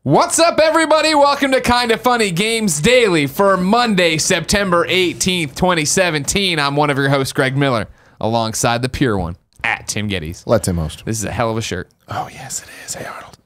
What's up, everybody? Welcome to Kinda Funny Games Daily for Monday, September 18th, 2017. I'm one of your hosts, Greg Miller, alongside the pure one, at Tim Gettys. Let Tim host. This is a hell of a shirt. Oh, yes, it is. Hey, Arnold.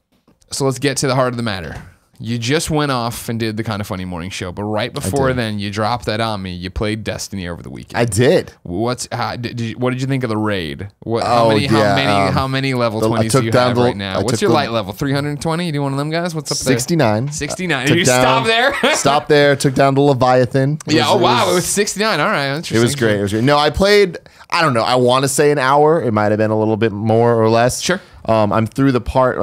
So let's get to the heart of the matter. You just went off and did the Kinda Funny morning show, but right before then, you dropped that on me. You played Destiny over the weekend. I did. What did you think of the raid? How many level 20s do you have right now? What's your light level? 320? You do one of them guys? What's up there? 69. 69. Did you stop there? Stop there. Took down the Leviathan. It was 69. All right. Interesting. It was great. No, I played, I don't know, I want to say an hour. It might have been a little bit more or less. Sure. I'm through the part,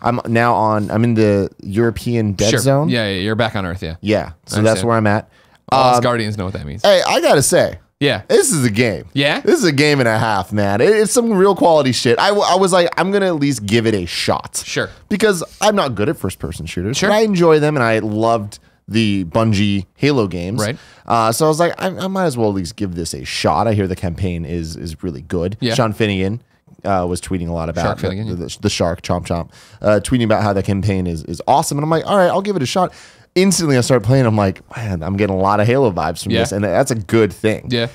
I'm in the European dead zone. Yeah, you're back on Earth, yeah. Yeah, so that's where I'm at. Us Guardians know what that means. Hey, I gotta say, yeah, this is a game. Yeah? This is a game and a half, man. It's some real quality shit. I was like, I'm gonna at least give it a shot. Sure. Because I'm not good at first-person shooters. Sure. But I enjoy them, and I loved the Bungie Halo games. Right. So I was like, I might as well at least give this a shot. I hear the campaign is really good. Yeah. Sean Finnegan was tweeting a lot about the shark, Chomp Chomp, tweeting about how the campaign is awesome. And I'm like, all right, I'll give it a shot. Instantly, I start playing. I'm like, man, I'm getting a lot of Halo vibes from this. And that's a good thing. Yeah.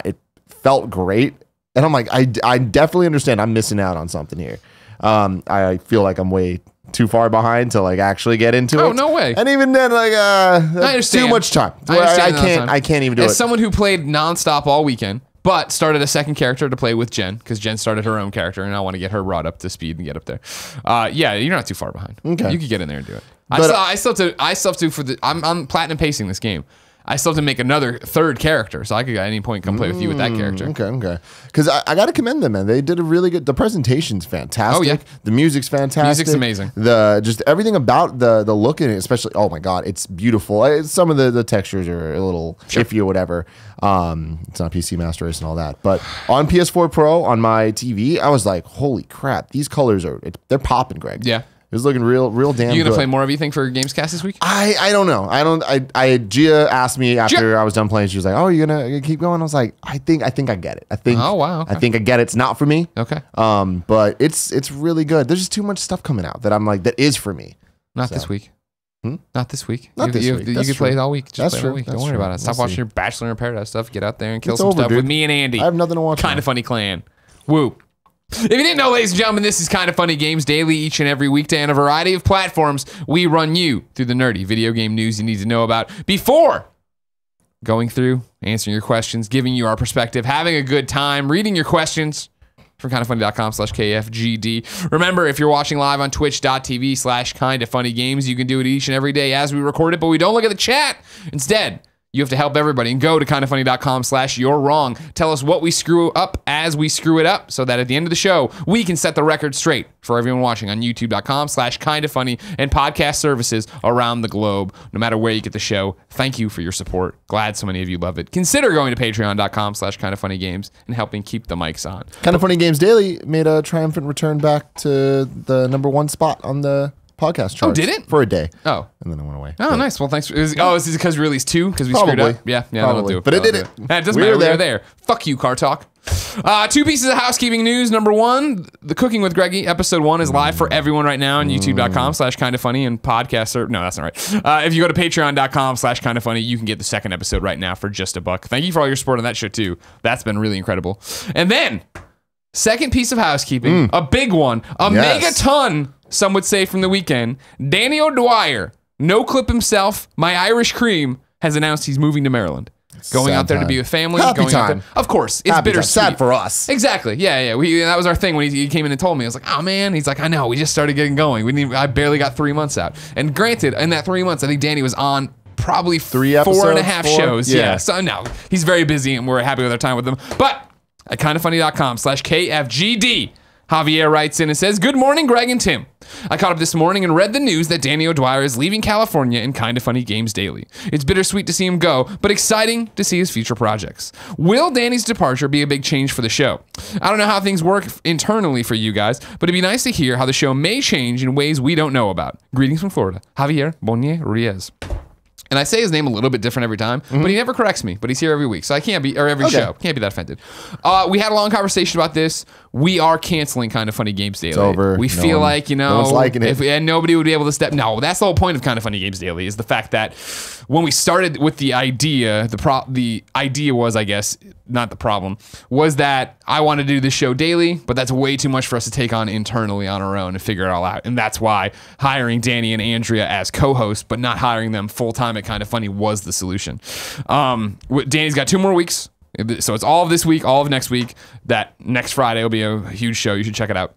It felt great. And I'm like, I definitely understand I'm missing out on something here. I feel like I'm way too far behind to actually get into it. Oh, no way. And even then, I understand. too much time. I can't even do it. As someone who played nonstop all weekend, but started a second character to play with Jen, because Jen started her own character, and I want to get her brought up to speed and get up there. Yeah, you're not too far behind. Okay. You could get in there and do it. I still have to I'm platinum pacing this game. I still have to make another third character, so I could at any point come play with you with that character. Okay. Because I got to commend them, man. They did a really good. The presentation's fantastic. Oh yeah, the music's fantastic. Music's amazing. Just everything about the look in it, especially. Oh my god, it's beautiful. Some of the textures are a little iffy or whatever. It's not PC Master Race and all that, but on PS4 Pro on my TV, I was like, holy crap, these colors they're popping, Greg. Yeah. It was looking real damn You gonna good. play more of, you think, for Gamescast this week? I don't know. Gia asked me after I was done playing. She was like, "Oh, you're gonna keep going?" I was like, "I think I get it. I think. Oh wow. Okay. I think I get it. It's not for me. Okay. But it's really good. There's just too much stuff coming out that I'm like that is for me. Not this week. Not this week. Not this week. You can play it all week. Just play it all week. That's Don't worry true. about it. Stop watching your Bachelor in Paradise stuff. Get out there and kill It's some over, stuff dude. with me and Andy. I have nothing to watch. Kinda Funny Clan. Woo. If you didn't know, ladies and gentlemen, this is Kinda Funny Games Daily, each and every weekday on a variety of platforms. We run you through the nerdy video game news you need to know about before going through, answering your questions, giving you our perspective, having a good time, reading your questions from kindafunny.com/KFGD. Remember, if you're watching live on twitch.tv/kindafunnygames, you can do it each and every day as we record it, but we don't look at the chat. Instead, you have to help everybody and go to kindafunny.com/you're-wrong. Tell us what we screw up as we screw it up so that at the end of the show, we can set the record straight for everyone watching on youtube.com/kindafunny and podcast services around the globe. No matter where you get the show, thank you for your support. Glad so many of you love it. Consider going to patreon.com/kindafunnygames and helping keep the mics on. Kinda Funny Games Daily made a triumphant return back to the #1 spot on the podcast charts. Oh, did it? For a day. Oh. And then it went away. Oh, nice. Well, thanks. Is it because we released 2? Because we screwed up? Yeah, that'll do. But it did it. It doesn't matter. We were there. Fuck you, Car Talk. 2 pieces of housekeeping news. Number 1, the Cooking with Greggy episode 1 is live for everyone right now on youtube.com/kindafunny and podcast. No, that's not right. If you go to patreon.com/kindafunny, you can get the second episode right now for just $1. Thank you for all your support on that show too. That's been really incredible. And then, second piece of housekeeping, a big one, a megaton, some would say, from the weekend. Danny O'Dwyer, no clip himself, my Irish cream, has announced he's moving to Maryland. Going out there to be with family. Happy going time. Out there. Of course. It's bittersweet. Sad for us. Exactly. Yeah. That was our thing when he came in and told me. I was like, oh man. He's like, I know. We just started getting going. I barely got 3 months out. And granted, in that 3 months, I think Danny was on probably 3 episodes, 4.5 shows. Yeah. So no, he's very busy and we're happy with our time with him. But at kindafunny.com/KFGD, Javier writes in and says, "Good morning, Greg and Tim. I caught up this morning and read the news that Danny O'Dwyer is leaving California in Kinda Funny Games Daily. It's bittersweet to see him go, but exciting to see his future projects. Will Danny's departure be a big change for the show? I don't know how things work internally for you guys, but it'd be nice to hear how the show may change in ways we don't know about. Greetings from Florida. Javier Bonnier Riez." And I say his name a little bit different every time, but he never corrects me. But he's here every week, so I can't be, or every show. Can't be that offended. We had a long conversation about this. We are canceling Kind of Funny Games Daily. It's over. We feel like, you know, no one's liking it. And nobody would be able to step. No, that's the whole point of Kind of Funny Games Daily, is the fact that when we started with the idea, the idea was, I guess, not the problem, was that I wanted to do this show daily, but that's way too much for us to take on internally on our own and figure it all out. And that's why hiring Danny and Andrea as co-hosts, but not hiring them full-time at Kind of Funny was the solution. Danny's got 2 more weeks. So it's all of this week, all of next week. That next Friday will be a huge show. You should check it out.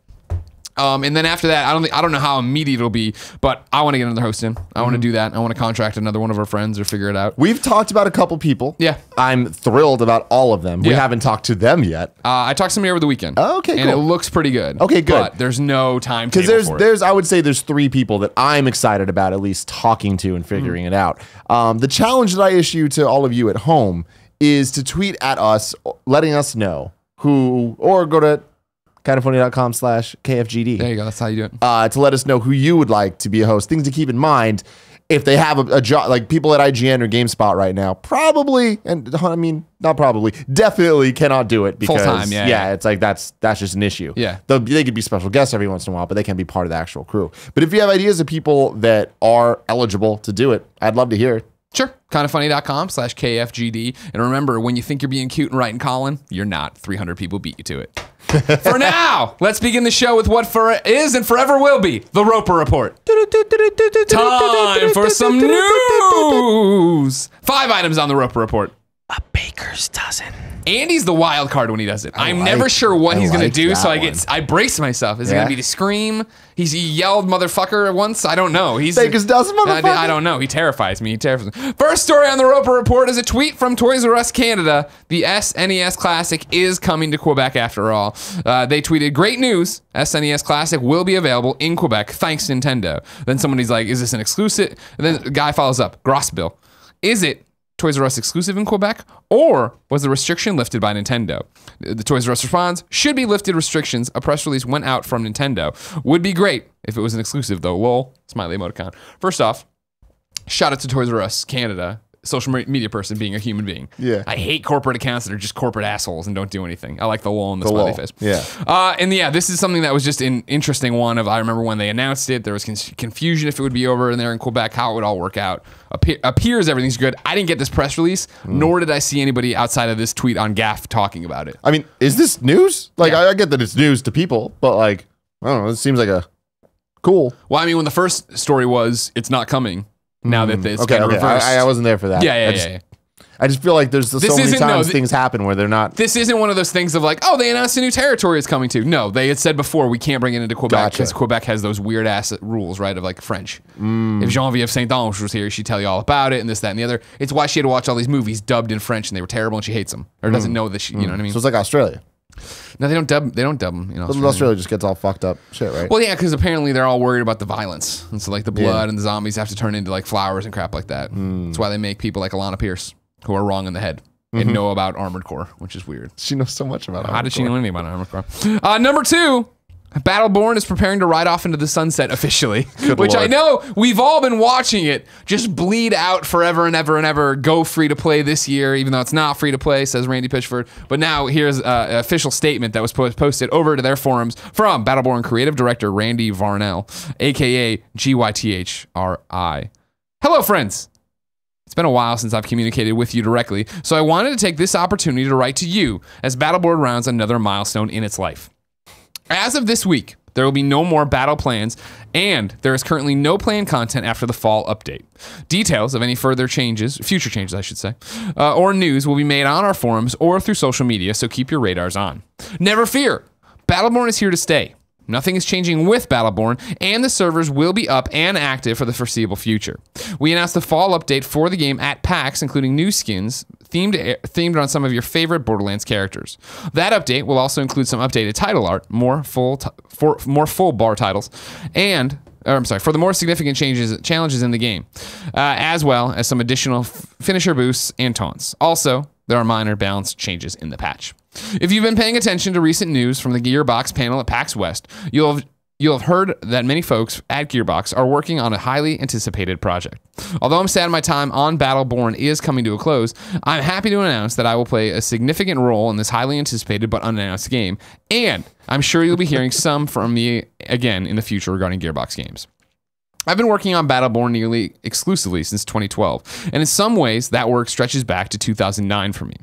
And then after that, I don't know how immediate it'll be, but I want to get another host in. I want to do that. I want to contract another one of our friends or figure it out. We've talked about a couple people. Yeah. I'm thrilled about all of them. We Yeah. haven't talked to them yet. I talked to somebody over the weekend. Oh, okay, And it cool. looks pretty good. Okay, good. But there's no timetable Because for it. there's I would say there's 3 people that I'm excited about at least talking to and figuring it out. The challenge that I issue to all of you at home is to tweet at us, letting us know who, or go to kindoffunny.com/KFGD. There you go. That's how you do it. To let us know who you would like to be a host. Things to keep in mind if they have a job, like people at IGN or GameSpot right now, probably, and I mean, not probably, definitely cannot do it because Full-time, yeah. it's like that's just an issue. Yeah. They could be special guests every once in a while, but they can't be part of the actual crew. But if you have ideas of people that are eligible to do it, I'd love to hear it. Sure. Kindoffunny.com/KFGD. And remember, when you think you're being cute and writing Colin, you're not. 300 people beat you to it. For now, let's begin the show with what is and forever will be the Roper Report. Time for some news. 5 items on the Roper Report. A baker's dozen. Andy's the wild card when he does it. I'm never sure what he's going to do, so I brace myself. Is it going to be the scream? He yelled motherfucker once? I don't know. Baker's dozen, motherfucker. I don't know. He terrifies me. First story on the Roper Report is a tweet from Toys R Us Canada. The SNES Classic is coming to Quebec after all. They tweeted, great news. SNES Classic will be available in Quebec, thanks Nintendo. Then somebody's like, is this an exclusive? And then the guy follows up, Grossbill. Is it Toys R Us exclusive in Quebec, or was the restriction lifted by Nintendo? The Toys R Us responds, should be lifted restrictions. A press release went out from Nintendo. Would be great if it was an exclusive though. Lol, smiley emoticon. First off, shout out to Toys R Us Canada, social media person being a human being. Yeah. I hate corporate accounts that are just corporate assholes and don't do anything. I like the lol and the smiley face. Yeah. And yeah, this is something that was just an interesting one of, I remember when they announced it, there was confusion if it would be over in there in Quebec, how it would all work out. Appears everything's good. I didn't get this press release, nor did I see anybody outside of this tweet on Gaff talking about it. I mean, is this news? Like, Yeah. I get that it's news to people, but like, I don't know. It seems like a cool. Well, I mean, when the first story was, it's not coming. Now that it's Okay, kind of okay. reversed. I wasn't there for that. Yeah. I just feel like there's so many times things happen where they're not. This isn't one of those things of like, oh, they announced a new territory is coming to. No, they had said before we can't bring it into Quebec because Quebec has those weird ass rules, right, of like French. If Geneviève Saint-Onge was here, she'd tell you all about it and this, that, and the other. It's why she had to watch all these movies dubbed in French and they were terrible and she hates them or doesn't know that she, you know what I mean? So it's like Australia. No, they don't dub them. You know, Australia just gets all fucked up shit, right? Well, yeah, because apparently they're all worried about the violence, and so like the blood and the zombies have to turn into like flowers and crap like that. That's why they make people like Alana Pierce who are wrong in the head and know about Armored Core, which is weird. She knows so much about it. How did she know anything about Armored Core? Number 2. Battleborn is preparing to ride off into the sunset officially, which Lord. I know we've all been watching it just bleed out forever and ever and ever. Go free to play this year, even though it's not free to play, says Randy Pitchford. But now here's an official statement that was posted over to their forums from Battleborn creative director Randy Varnell, aka GYTHRI. Hello, friends. It's been a while since I've communicated with you directly, so I wanted to take this opportunity to write to you as Battleborn rounds another milestone in its life. As of this week, there will be no more battle plans, and there is currently no planned content after the fall update. Details of any future changes, I should say, or news will be made on our forums or through social media, so keep your radars on. Never fear, Battleborn is here to stay. Nothing is changing with Battleborn, and the servers will be up and active for the foreseeable future. We announced the fall update for the game at PAX, including new skins themed on some of your favorite Borderlands characters. That update will also include some updated title art, more full bar titles, for the more significant challenges in the game, as well as some additional finisher boosts and taunts. Also, there are minor balance changes in the patch. If you've been paying attention to recent news from the Gearbox panel at PAX West, you'll you'll have heard that many folks at Gearbox are working on a highly anticipated project. Although I'm sad my time on Battleborn is coming to a close, I'm happy to announce that I will play a significant role in this highly anticipated but unannounced game, and I'm sure you'll be hearing some from me again in the future regarding Gearbox games. I've been working on Battleborn nearly exclusively since 2012, and in some ways, that work stretches back to 2009 for me.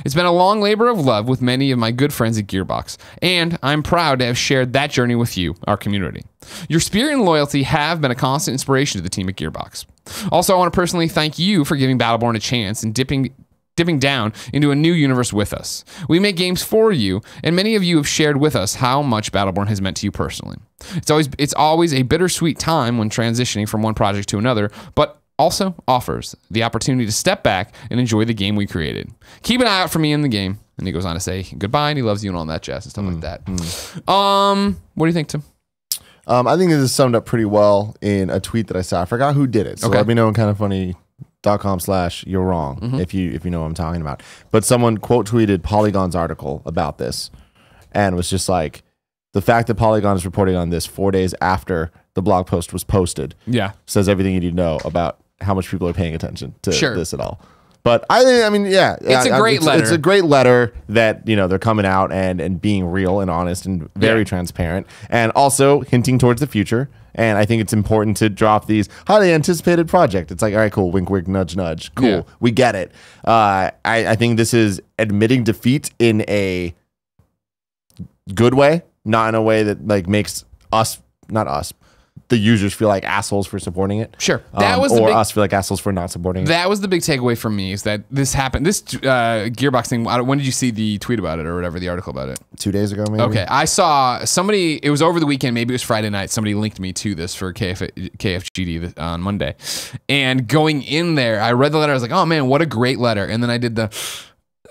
It's been a long labor of love with many of my good friends at Gearbox, and I'm proud to have shared that journey with you, our community. Your spirit and loyalty have been a constant inspiration to the team at Gearbox. Also, I want to personally thank you for giving Battleborn a chance and dipping down into a new universe with us. We make games for you, and many of you have shared with us how much Battleborn has meant to you personally. It's always a bittersweet time when transitioning from one project to another, but also offers the opportunity to step back and enjoy the game we created. Keep an eye out for me in the game. And he goes on to say goodbye, and he loves you and all that jazz and stuff like that. What do you think, Tim? I think this is summed up pretty well in a tweet that I saw. I forgot who did it, so let me know in kindoffunny.com/you're wrong if you know what I'm talking about. But someone quote tweeted Polygon's article about this and was just like, the fact that Polygon is reporting on this 4 days after the blog post was posted says everything you need to know about how much people are paying attention to this at all. But I mean, it's a great letter. It's a great letter that, you know, they're coming out and being real and honest and very transparent, and also hinting towards the future. And I think it's important to drop these highly anticipated project. It's like, all right, cool, wink, wink, nudge, nudge. Cool, we get it. I think this is admitting defeat in a good way, not in a way that like makes us, not us, the users feel like assholes for supporting it. Sure. That was or us feel like assholes for not supporting it. That was the big takeaway from me, is that this happened. This Gearbox thing, when did you see the tweet about it or whatever, the article about it? 2 days ago, maybe. Okay. I saw somebody, it was over the weekend, maybe it was Friday night, somebody linked me to this for KFGD on Monday. And going in there, I read the letter, I was like, oh man, what a great letter. And then I did the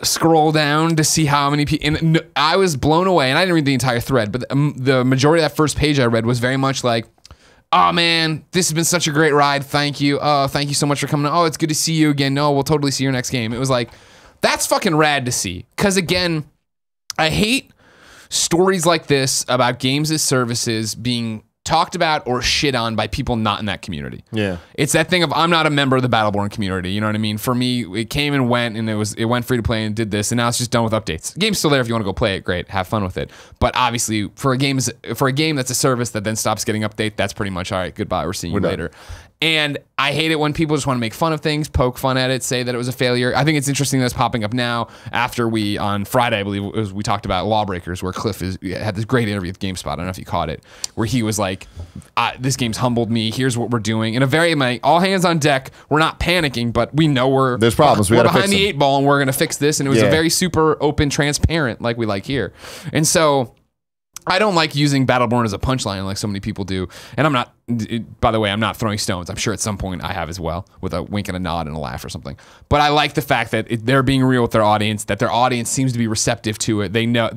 scroll down to see how many people, and I was blown away. And I didn't read the entire thread, but the majority of that first page I read was very much like, oh man, this has been such a great ride. Thank you. Oh, thank you so much for coming. Oh, it's good to see you again. No, we'll totally see your next game. It was like, that's fucking rad to see. Because again, I hate stories like this about games as services being talked about or shit on by people not in that community. Yeah. It's that thing of, I'm not a member of the Battleborn community. You know what I mean? For me, it came and went, and it went free to play and did this, and now it's just done with updates. The game's still there if you want to go play it, great, have fun with it. But obviously, for a game that's a service that then stops getting update, that's pretty much, all right, goodbye, we're seeing you later. And I hate it when people just want to make fun of things, poke fun at it, say that it was a failure. I think it's interesting that it's popping up now after we, on Friday, I believe, we talked about Lawbreakers, where Cliff had this great interview with GameSpot. I don't know if you caught it, where he was like, this game's humbled me. Here's what we're doing. In a very, all hands on deck. We're not panicking, but we know there's problems. We're behind the 8 ball, and we're going to fix this. And it was a very super open, transparent, like we like here. And so I don't like using Battleborn as a punchline like so many people do. And I'm not, by the way, I'm not throwing stones. I'm sure at some point I have as well, with a wink and a nod and a laugh or something. But I like the fact that they're being real with their audience, that their audience seems to be receptive to it. They know,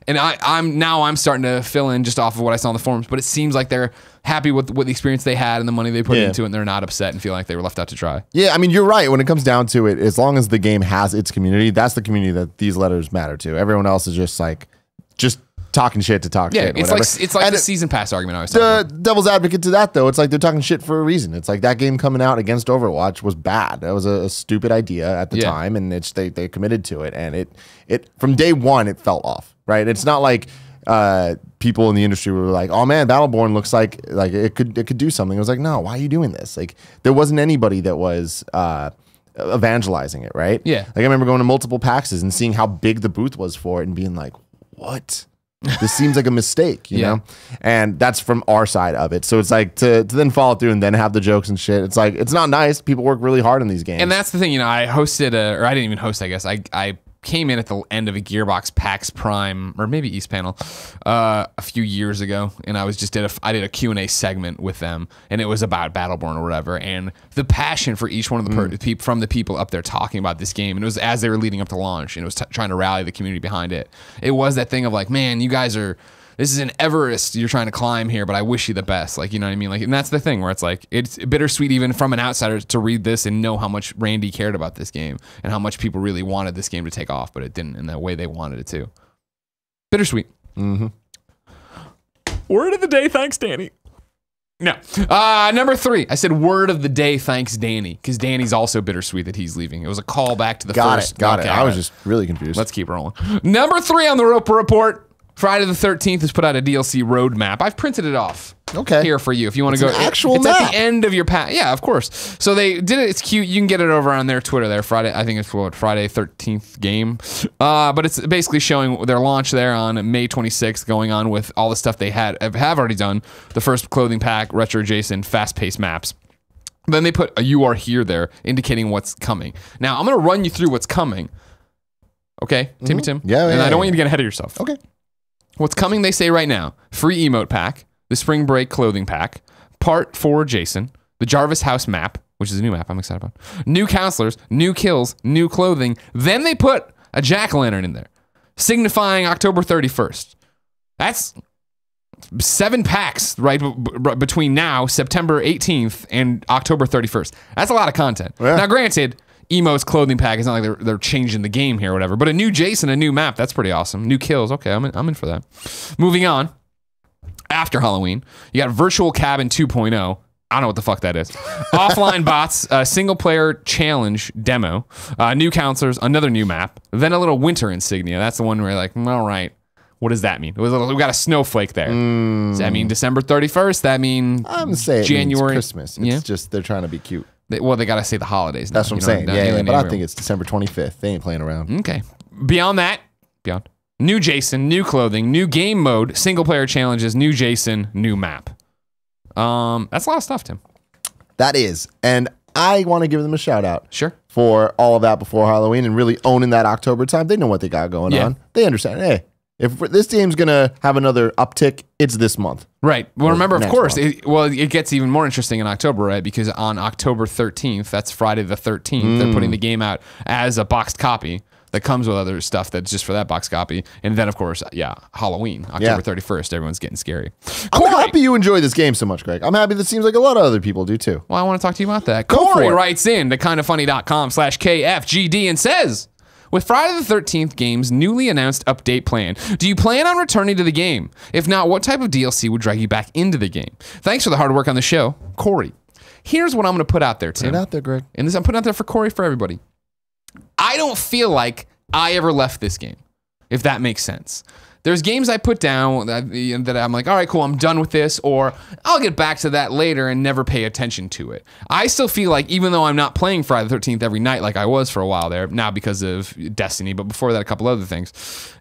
and I'm starting to fill in just off of what I saw on the forums, but it seems like they're happy with the experience they had and the money they put into it, and they're not upset and feel like they were left out to dry. Yeah, I mean, you're right. When it comes down to it, as long as the game has its community, that's the community that these letters matter to. Everyone else is just talking shit to talk shit. It's like the season pass argument I was talking about. The devil's advocate to that, though, it's like they're talking shit for a reason. It's like that game coming out against Overwatch was bad. That was a stupid idea at the time, and they committed to it, and it from day one it felt off. Right? It's not like people in the industry were like, "Oh man, Battleborn looks like it could do something." It was like, "No, why are you doing this?" Like there wasn't anybody that was evangelizing it, right? Yeah. Like I remember going to multiple PAXs and seeing how big the booth was for it and being like, "What? This seems like a mistake," you know? And that's from our side of it. So it's like to then follow through and then have the jokes and shit. It's like, it's not nice. People work really hard on these games. And that's the thing, I hosted or I didn't even host, I guess. I came in at the end of a Gearbox PAX Prime, or maybe East Panel, a few years ago, and I did a Q&A segment with them, and it was about Battleborn or whatever, and the passion for each one of the from the people up there talking about this game, and it was as they were leading up to launch, and it was trying to rally the community behind it. It was that thing of like, man, you guys this is an Everest you're trying to climb here, but I wish you the best. Like, you know what I mean? Like, and that's the thing where it's like, it's bittersweet even from an outsider to read this and know how much Randy cared about this game and how much people really wanted this game to take off, but it didn't in the way they wanted it to. Bittersweet. Mm-hmm. Word of the day, thanks, Danny. No. Number 3. I said word of the day, thanks, Danny, because Danny's also bittersweet that he's leaving. It was a call back to the first. Got it. Okay, I was just really confused. Let's keep rolling. Number 3 on the Roper Report. Friday the 13th has put out a DLC roadmap. I've printed it off. Okay. Here for you if you want to go. An actual it's map. at the end of your path. Yeah, of course. So they did it. It's cute. You can get it over on their Twitter there. Friday, I think it's Friday 13th game. But it's basically showing their launch there on May 26th, going on with all the stuff they have already done. The first clothing pack, retro adjacent, fast-paced maps. Then they put a "You Are Here" there, indicating what's coming. Now I'm going to run you through what's coming. Okay, Timmy Tim. Yeah. And I don't want you to get ahead of yourself. Okay. What's coming, they say right now. Free emote pack, the spring break clothing pack, part 4 Jason, the Jarvis House map, which is a new map I'm excited about, new counselors, new kills, new clothing. Then they put a jack-o'-lantern in there, signifying October 31st. That's 7 packs right between now, September 18th, and October 31st. That's a lot of content. Yeah. Now, granted, Emo's clothing pack is not like they're changing the game here or whatever, but a new Jason, a new map, that's pretty awesome. New kills, okay, I'm in for that. Moving on, after Halloween, you got Virtual Cabin 2.0. I don't know what the fuck that is. Offline bots, single player challenge demo, new counselors, another new map, then a little winter insignia. That's the one where you're like, all right, what does that mean? We got a snowflake there. Does that mean December 31st? That mean I'm saying January? Christmas. It's just they're trying to be cute. They got to say the holidays now. That's what I'm saying. Yeah, but I think it's December 25th. They ain't playing around. Okay. Beyond new Jason, new clothing, new game mode, single player challenges, new Jason, new map. That's a lot of stuff, Tim. That is. And I want to give them a shout out. Sure. For all of that before Halloween and really owning that October time. They know what they got going on. They understand. Hey, if this game's going to have another uptick, it's this month. Right. Well, remember, of course, month. it gets even more interesting in October, right? Because on October 13th, that's Friday the 13th, they're putting the game out as a boxed copy that comes with other stuff that's just for that box copy. And then, of course, Halloween, October 31st, everyone's getting scary. I'm happy you enjoy this game so much, Greg. I'm happy that seems like a lot of other people do too. Well, I want to talk to you about that. Go Corey for it. writes in to kindoffunny.com/KFGD and says, with Friday the 13th game's newly announced update plan, do you plan on returning to the game? If not, what type of DLC would drag you back into the game? Thanks for the hard work on the show, Corey. Here's what I'm going to put out there, Tim. Put it out there, Greg. And this I'm putting out there for Corey, for everybody. I don't feel like I ever left this game, if that makes sense. There's games I put down that I'm like, all right, cool, I'm done with this, or I'll get back to that later and never pay attention to it. I still feel like, even though I'm not playing Friday the 13th every night like I was for a while there, now because of Destiny, but before that, a couple other things,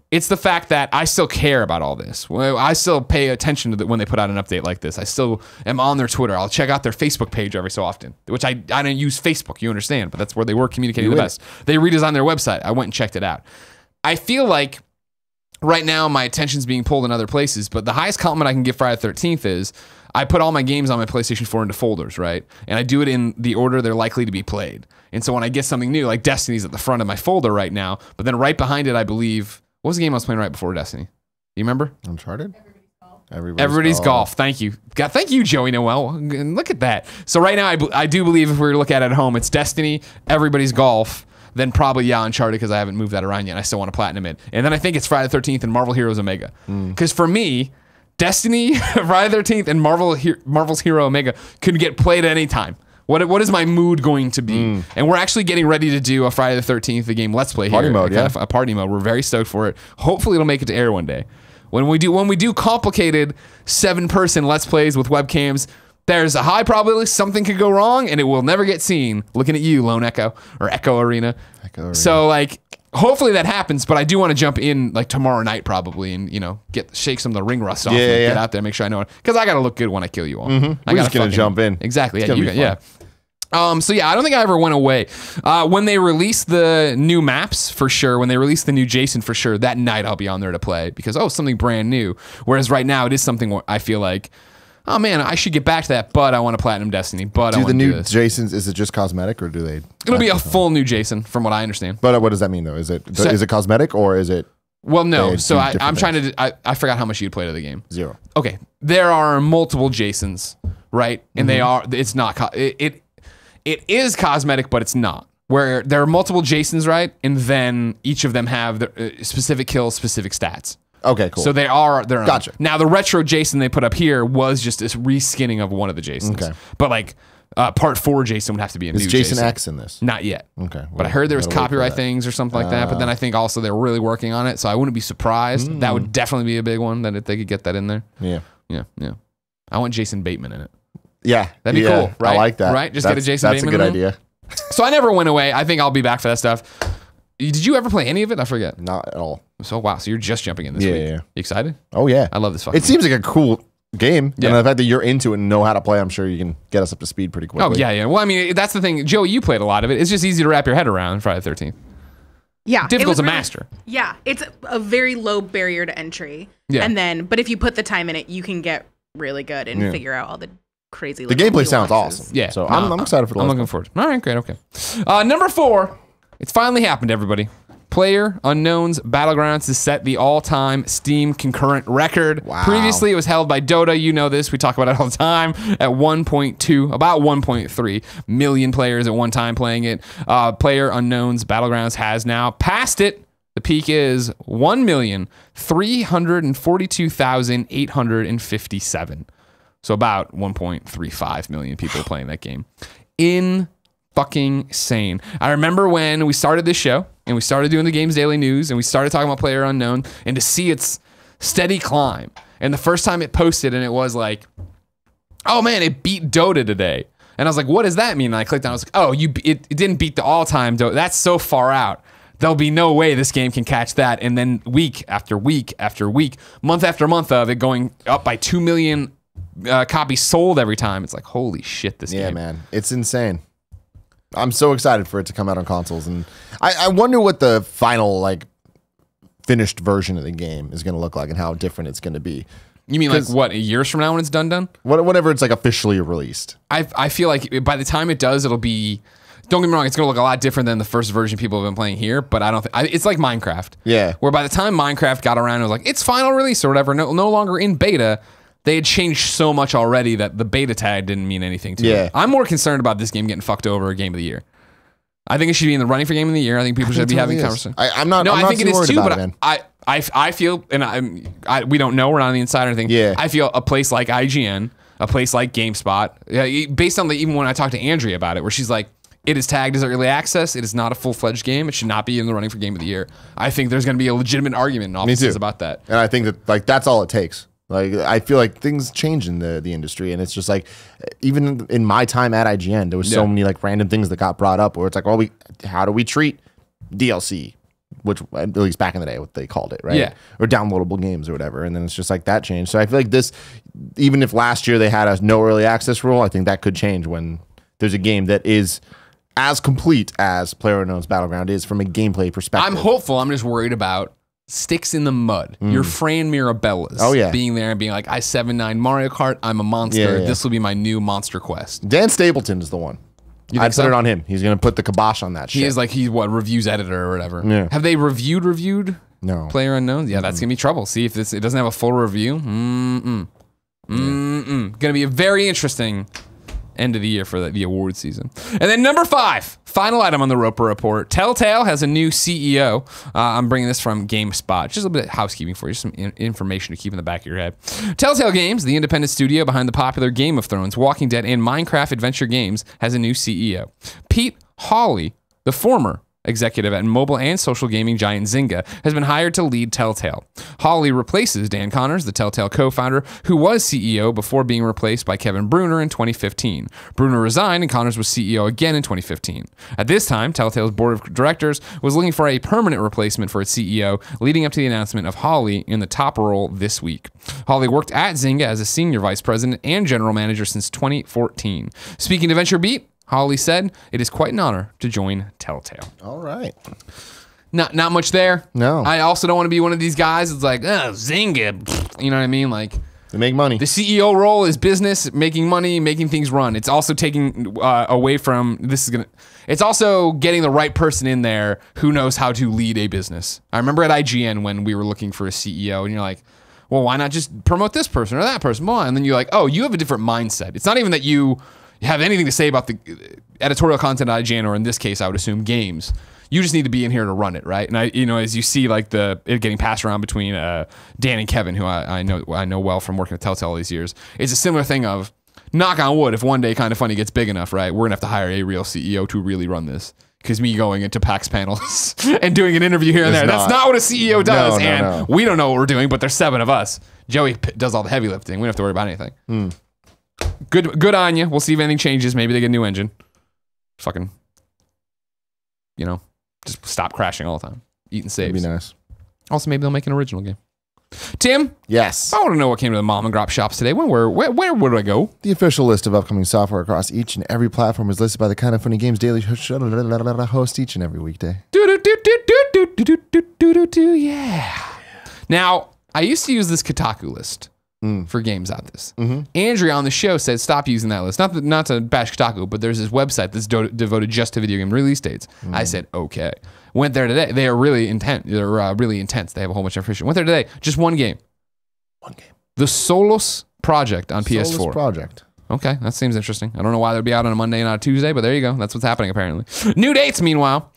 it's the fact that I still care about all this. I still pay attention to when they put out an update like this. I still am on their Twitter. I'll check out their Facebook page every so often, which I don't use Facebook, you understand, but that's where they were communicating the best. They redesigned their website. I went and checked it out. I feel like right now my attention's being pulled in other places, but the highest compliment I can give Friday the 13th is I put all my games on my PlayStation 4 into folders, right? And I do it in the order they're likely to be played. And so when I get something new, like Destiny's at the front of my folder right now, but then right behind it, I believe, what was the game I was playing right before Destiny? Do you remember? Uncharted? Everybody's golf. Thank you. Thank you, Joey Noel. Look at that. So right now, I do believe if we were to look at it at home, it's Destiny, Everybody's Golf, then probably Uncharted, because I haven't moved that around yet and I still want to platinum it. And then I think it's Friday the 13th and Marvel Heroes Omega. Because for me, Destiny, Friday the 13th, and Marvel's Hero Omega could get played at any time. What is my mood going to be? And we're actually getting ready to do a Friday the 13th, the game Let's Play party here. Mode, A party mode. We're very stoked for it. Hopefully it'll make it to air one day. When we do complicated 7-person Let's Plays with webcams, there's a high probability something could go wrong and it will never get seen. Looking at you, Lone Echo, or Echo Arena. So like, hopefully that happens, but I do want to jump in like tomorrow night probably and, shake some of the ring rust off and get out there, make sure I know it. Because I got to look good when I kill you all. We're just going to jump in. Exactly. So I don't think I ever went away. When they release the new maps, for sure, when they release the new Jason, for sure, that night I'll be on there to play because, something brand new. Whereas right now it is something where I feel like, oh man, I should get back to that, but I want to platinum Destiny, but I want to do this. Do the new Jasons, is it just cosmetic or do they? It'll be a full new Jason from what I understand. But what does that mean though? Is it cosmetic or is it? Well, no. So I'm trying to, I forgot how much you'd play to the game. 0. Okay. There are multiple Jasons, right? And it's not, it is cosmetic, but it's not. Where there are multiple Jasons, right? And then each of them have the, specific kills, specific stats. Okay, cool. So they're own. Gotcha. Now the retro Jason they put up here was just this reskinning of one of the Jasons. Okay. But like part 4 Jason would have to be a new Is Jason X in this? Not yet. Okay. But I heard there was gotta wait for copyright that. things or something like that. But then I think also they're really working on it. So I wouldn't be surprised. That would definitely be a big one that if they could get that in there. Yeah. Yeah. I want Jason Bateman in it. Yeah. That'd be cool, right? I like that. Right? Just get a Jason That's Bateman a in good idea. So I never went away. I think I'll be back for that stuff. Did you ever play any of it? I forget. Not at all. So wow. So you're just jumping in this Yeah, week. yeah. You excited? Oh, yeah. I love this fucking It seems like a cool game. Yeah. And the fact that you're into it and know how to play, I'm sure you can get us up to speed pretty quickly. Oh, yeah. Well, I mean, that's the thing. Joey, you played a lot of it. It's just easy to wrap your head around Friday the 13th. Yeah. Difficult to master. Yeah. It's a very low barrier to entry. Yeah. And then, but if you put the time in it, you can get really good and figure out all the crazy The gameplay sounds awesome. Yeah. So I'm excited for the I'm last looking forward. All right, great. Okay. Number 4. It's finally happened, everybody. Player Unknown's Battlegrounds has set the all-time Steam concurrent record. Wow. Previously, it was held by Dota. You know this. We talk about it all the time. At 1.2, about 1.3 million players at one time playing it. Player Unknown's Battlegrounds has now passed it. The peak is 1,342,857. So about 1.35 million people playing that game. Fucking sane. I remember when we started this show and we started doing the Games Daily News and we started talking about Player Unknown and to see its steady climb. And the first time it posted and it was like, oh man, it beat Dota today. And I was like, what does that mean? And I clicked on it. I was like, oh, it didn't beat the all-time Dota. That's so far out. There'll be no way this game can catch that. And then week after week after week, month after month of it going up by 2 million copies sold every time. It's like, holy shit, this game. Yeah, man. It's insane. I'm so excited for it to come out on consoles, and I wonder what the final like finished version of the game is going to look like and how different it's going to be. You mean like what, years from now when it's done? Whatever it's like officially released. I feel like by the time it does, it'll be. Don't get me wrong, it's going to look a lot different than the first version people have been playing here, but I don't think it's like Minecraft. Yeah. Where by the time Minecraft got around, it was like its final release or whatever, no longer in beta. They had changed so much already that the beta tag didn't mean anything to me. I'm more concerned about this game getting fucked over a Game of the Year. I think it should be in the running for Game of the Year. I think people should be having conversation. I'm not. No, I'm I not think too it is worried too. about But it, I feel, and we don't know. We're not on the inside or anything. Yeah. I feel a place like IGN, a place like GameSpot, based on even when I talked to Andrea about it, where she's like, it is tagged as early access. It is not a full-fledged game. It should not be in the running for Game of the Year. I think there's going to be a legitimate argument in offices about that. And I think that like that's all it takes. Like I feel like things change in the industry, and it's just like even in my time at IGN, there was so many like random things that got brought up where it's like, well, how do we treat DLC, which at least back in the day, what they called it, right? Yeah. Or downloadable games or whatever, and then it's just like that changed. So I feel like this, even if last year they had a no early access rule, I think that could change when there's a game that is as complete as PlayerUnknown's Battleground is from a gameplay perspective. I'm hopeful. I'm just worried about sticks in the mud. Your Fran Mirabellas. Oh, yeah. Being there and being like, I 7-9 Mario Kart. I'm a monster. Yeah, yeah. This will be my new monster quest. Dan Stapleton is the one. You think I'd put so? it on him. He's going to put the kibosh on that shit. He is like, he's what, reviews editor or whatever. Yeah. Have they reviewed No. Player Unknown? Yeah, that's going to be trouble. See if it doesn't have a full review. Going to be a very interesting end of the year for the award season. And then number 5, final item on the Roper Report. Telltale has a new CEO. I'm bringing this from GameSpot. Just a bit of housekeeping for you, just some information to keep in the back of your head. Telltale Games, the independent studio behind the popular Game of Thrones, Walking Dead, and Minecraft adventure games, has a new CEO. Pete Hawley, the former executive at mobile and social gaming giant Zynga, has been hired to lead Telltale. Hawley replaces Dan Connors, the Telltale co-founder, who was CEO before being replaced by Kevin Bruner in 2015. Bruner resigned and Connors was CEO again in 2015. At this time, Telltale's board of directors was looking for a permanent replacement for its CEO, leading up to the announcement of Hawley in the top role this week. Hawley worked at Zynga as a senior vice president and general manager since 2014. Speaking to Venture Beat, Hawley said, "It is quite an honor to join Telltale." All right. Not much there. No. I also don't want to be one of these guys that's like, oh, Zynga. You know what I mean? Like, They make money. the CEO role is business, making money, making things run. It's also taking away from it's also getting the right person in there who knows how to lead a business. I remember at IGN when we were looking for a CEO and you're like, well, why not just promote this person or that person? Well, and then you're like, oh, you have a different mindset. It's not even that you have anything to say about the editorial content at IGN, or in this case, I would assume games. You just need to be in here to run it, right? And as you see like it getting passed around between Dan and Kevin, who I know well from working with Telltale all these years, it's a similar thing of, knock on wood, if one day Kinda Funny gets big enough, right, we're gonna have to hire a real CEO to really run this. Because me going into PAX panels and doing an interview here and there, that's not what a CEO does. No. We don't know what we're doing, but there's 7 of us. Joey does all the heavy lifting. We don't have to worry about anything. Good on you. We'll see if anything changes. Maybe they get a new engine. Fucking, just stop crashing all the time. Eating saves. That'd be nice. Also, maybe they'll make an original game. Tim? Yes. I want to know what came to the Mom and Grop shops today. Where do I go? The official list of upcoming software across each and every platform is listed by the Kinda Funny Games Daily host each and every weekday. Yeah. Now, I used to use this Kotaku list for games out this. Andrea on the show said stop using that list. Not to bash Kotaku, but there's this website that's devoted just to video game release dates. I said, okay. Went there today. They are really intense. They're really intense. They have a whole bunch of information. Went there today. Just one game. The Solus Project on PS4. Solus Project. Okay, that seems interesting. I don't know why they'd be out on a Monday and not a Tuesday, but there you go. That's what's happening apparently. New dates, meanwhile.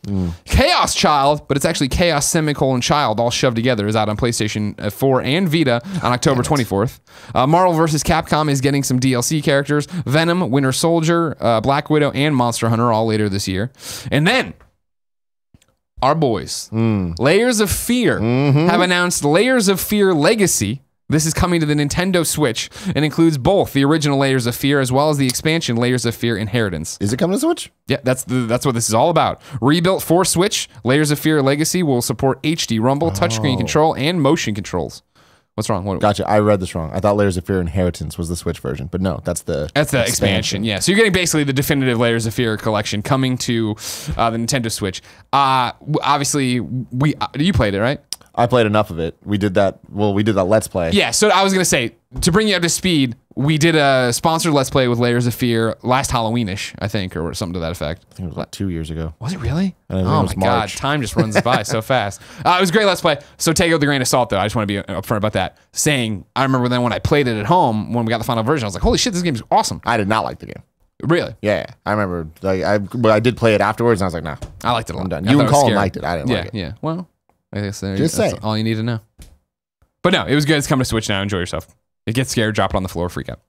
Chaos Child, but it's actually Chaos Child all shoved together, is out on PlayStation 4 and Vita on October 24th. Marvel vs. Capcom is getting some DLC characters. Venom, Winter Soldier, Black Widow, and Monster Hunter all later this year. And then our boys, Layers of Fear, have announced Layers of Fear Legacy. This is coming to the Nintendo Switch and includes both the original Layers of Fear as well as the expansion Layers of Fear Inheritance. Is it coming to Switch? Yeah, that's what this is all about. Rebuilt for Switch, Layers of Fear Legacy will support HD rumble, touchscreen control, and motion controls. What's wrong? Gotcha. I read this wrong. I thought Layers of Fear Inheritance was the Switch version, but no, that's the expansion. Yeah, so you're getting basically the definitive Layers of Fear collection coming to the Nintendo Switch. Obviously, you played it, right? I played enough of it. We did that Let's Play. Yeah, so I was going to say, to bring you up to speed, we did a sponsored Let's Play with Layers of Fear last Halloween-ish, I think, or something to that effect. I think it was like 2 years ago. Was it really? Oh my God, time just runs by so fast. It was a great Let's Play, so take it with a grain of salt, though. I just want to be upfront about that. Saying, I remember then when I played it at home, when we got the final version, I was like, holy shit, this game is awesome. I did not like the game. Really? Yeah, I remember. I did play it afterwards, and I was like, nah. I liked it a lot. I'm done. You and Colin liked it. I didn't like it. Yeah, well, I guess that's all you need to know. But no, it was good. It's coming to Switch now. Enjoy yourself. It gets scared, drop it on the floor, freak out.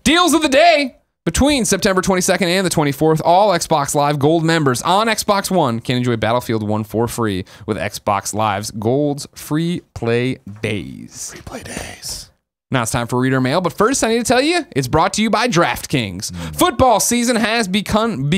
Deals of the day. Between September 22nd and the 24th, all Xbox Live Gold members on Xbox One can enjoy Battlefield 1 for free with Xbox Live's Gold's free play days. Free play days. Now it's time for Reader Mail, but first I need to tell you, it's brought to you by DraftKings. Football season has begun,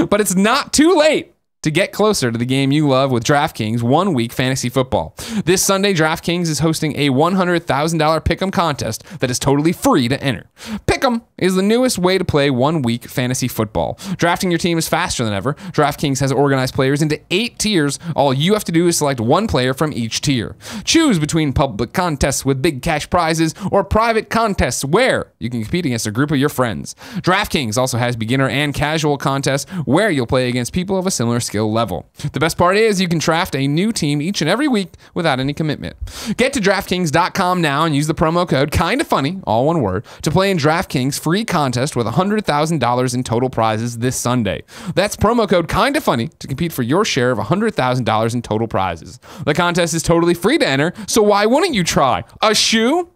but it's not too late to get closer to the game you love with DraftKings 1 Week Fantasy Football. This Sunday, DraftKings is hosting a $100,000 Pick'em contest that is totally free to enter. Pick'em is the newest way to play 1 week fantasy football. Drafting your team is faster than ever. DraftKings has organized players into 8 tiers. All you have to do is select one player from each tier. Choose between public contests with big cash prizes or private contests where you can compete against a group of your friends. DraftKings also has beginner and casual contests where you'll play against people of a similar skill level. The best part is you can draft a new team each and every week without any commitment. Get to DraftKings.com now and use the promo code KINDAFUNNY, all one word, to play in DraftKings free contest with $100,000 in total prizes this Sunday. That's promo code KINDAFUNNY to compete for your share of $100,000 in total prizes. The contest is totally free to enter, so why wouldn't you try? A shoe?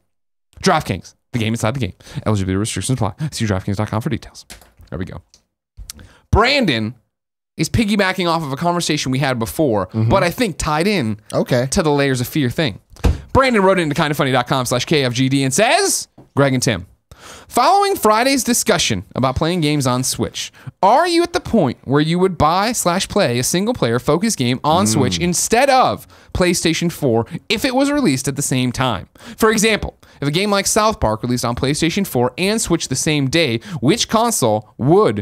DraftKings, the game inside the game. Eligibility restrictions apply. See DraftKings.com for details. There we go. Brandon is piggybacking off of a conversation we had before, but I think tied in to the Layers of Fear thing. Brandon wrote into kindafunny.com/KFGD and says, Greg and Tim, following Friday's discussion about playing games on Switch, are you at the point where you would buy/play a single-player focused game on Switch instead of PlayStation 4 if it was released at the same time? For example, if a game like South Park released on PlayStation 4 and Switch the same day, which console are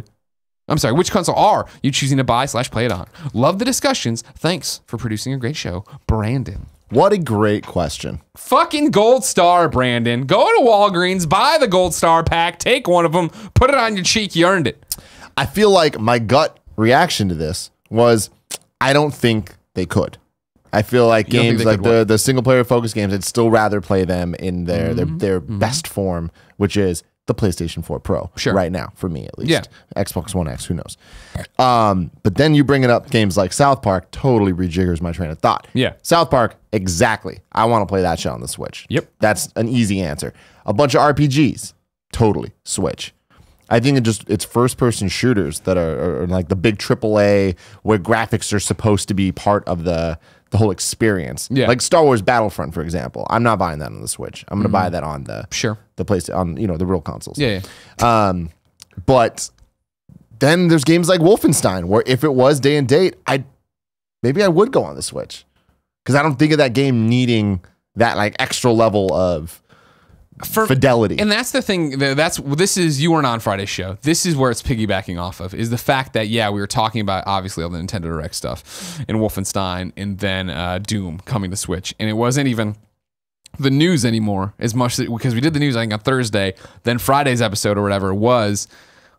you choosing to buy/play it on? Love the discussions. Thanks for producing a great show, Brandon. What a great question. Fucking Gold Star, Brandon. Go to Walgreens, buy the Gold Star pack, take one of them, put it on your cheek. You earned it. I feel like my gut reaction to this was I don't think they could. I feel like games like the single player focused games, I'd still rather play them in their best form, which is the PlayStation 4 Pro right now, for me at least. Yeah. Xbox One X, who knows? But then you bringing up games like South Park totally rejiggers my train of thought. Yeah. South Park, exactly. I want to play that shit on the Switch. Yep. That's an easy answer. A bunch of RPGs, totally Switch. I think it's first-person shooters that are like the big AAA where graphics are supposed to be part of the whole experience. Yeah. Like Star Wars Battlefront, for example. I'm not buying that on the Switch. I'm going to buy that on the place on the real consoles. Yeah. But then there's games like Wolfenstein, where if it was day and date, maybe I would go on the Switch, because I don't think of that game needing that like extra level of fidelity. And that's the thing. This is You Weren't On Friday's show. This is where it's piggybacking off of, is the fact that, we were talking about obviously all the Nintendo Direct stuff and Wolfenstein and then Doom coming to Switch. And it wasn't even the news anymore as much, because we did the news, I think, on Thursday. Then Friday's episode or whatever was,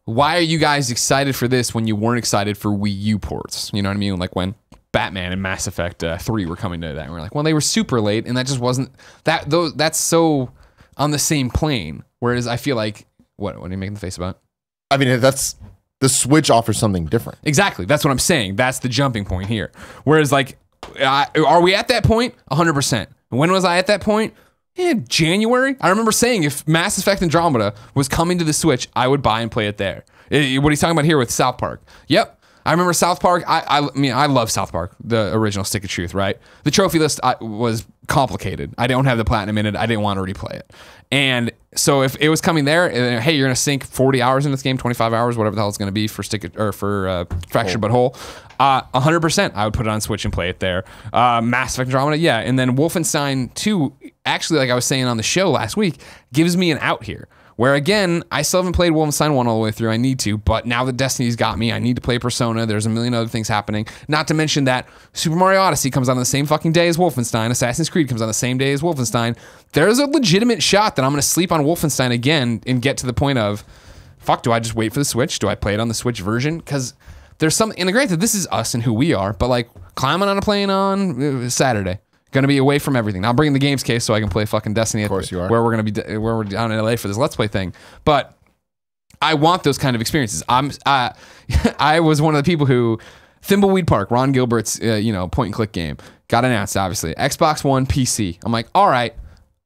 why are you guys excited for this when you weren't excited for Wii U ports? You know what I mean? Like when Batman and Mass Effect 3 were coming to that. And we're like, well, they were super late, and that just wasn't that. That's so on the same plane. Whereas I feel like, what are you making the face about? I mean, that's the Switch offers something different. Exactly. That's what I'm saying. That's the jumping point here. Whereas, like, are we at that point? 100%. When was I at that point? January. I remember saying if Mass Effect Andromeda was coming to the Switch, I would buy and play it there. What he's talking about here with South Park. Yep. I remember South Park. I mean, I love South Park, the original Stick of Truth, right? The trophy list was complicated. I don't have the platinum in it. I didn't want to replay it. And so if it was coming there, hey, you're going to sink 40 hours in this game, 25 hours, whatever the hell it's going to be for Fractured But Whole, 100%, I would put it on Switch and play it there. Mass Effect Andromeda, yeah. And then Wolfenstein 2, actually, like I was saying on the show last week, gives me an out here. Where, again, I still haven't played Wolfenstein 1 all the way through. I need to. But now that Destiny's got me, I need to play Persona. There's a million other things happening. Not to mention that Super Mario Odyssey comes out on the same fucking day as Wolfenstein. Assassin's Creed comes out on the same day as Wolfenstein. There's a legitimate shot that I'm going to sleep on Wolfenstein again and get to the point of, fuck, do I just wait for the Switch? Do I play it on the Switch version? Because there's some, and granted, this is us and who we are, but like climbing on a plane on Saturday. Going to be away from everything. Now I'm bringing the games case so I can play fucking Destiny. Of course you are. Where we're going to be, where we're down in LA for this Let's Play thing. But I want those kind of experiences. I was one of the people who, Thimbleweed Park, Ron Gilbert's point and click game, got announced. Obviously, Xbox One, PC. I'm like, all right,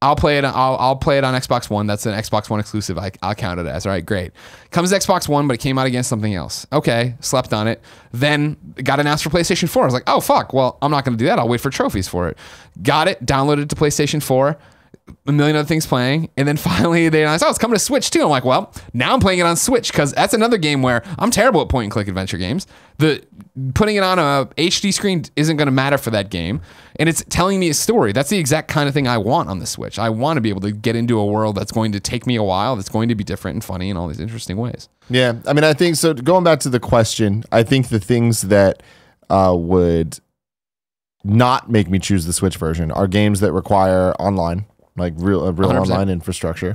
I'll play it. I'll play it on Xbox One. That's an Xbox One exclusive. I'll count it as. All right, great. Comes Xbox One, but it came out against something else. Okay, slept on it. Then got announced for PlayStation 4. I was like, oh fuck. Well, I'm not going to do that. I'll wait for trophies for it. Got it. Downloaded it to PlayStation 4. A million other things playing, and then finally they announced, oh, it's coming to Switch too. I'm like, well, now I'm playing it on Switch, because that's another game where I'm terrible at point and click adventure games. Putting it on a HD screen isn't going to matter for that game, and it's telling me a story. That's the exact kind of thing I want on the Switch. I want to be able to get into a world that's going to take me a while, that's going to be different and funny in all these interesting ways. Yeah, I mean, I think so. Going back to the question, I think the things that would not make me choose the Switch version are games that require online. Like real 100%. Online infrastructure.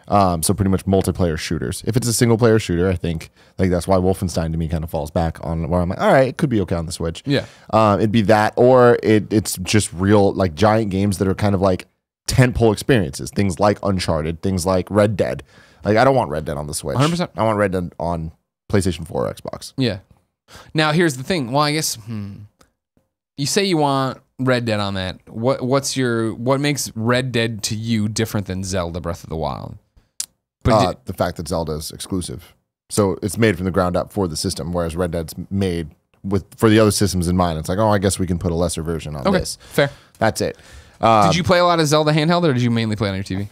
So pretty much multiplayer shooters. If it's a single player shooter, I think like that's why Wolfenstein to me kind of falls back on where I'm like, all right, it could be okay on the Switch. Yeah. It'd be that, or it's just real like giant games that are kind of like tentpole experiences. Things like Uncharted, things like Red Dead. Like I don't want Red Dead on the Switch. 100%. I want Red Dead on PlayStation 4 or Xbox. Yeah. Now here's the thing. Well, I guess you say you want Red Dead on that. What makes Red Dead to you different than Zelda Breath of the Wild? But the fact that Zelda is exclusive. So it's made from the ground up for the system, whereas Red Dead's made for the other systems in mind. It's like, oh, I guess we can put a lesser version on this. Fair. That's it. Did you play a lot of Zelda handheld, or did you mainly play on your TV?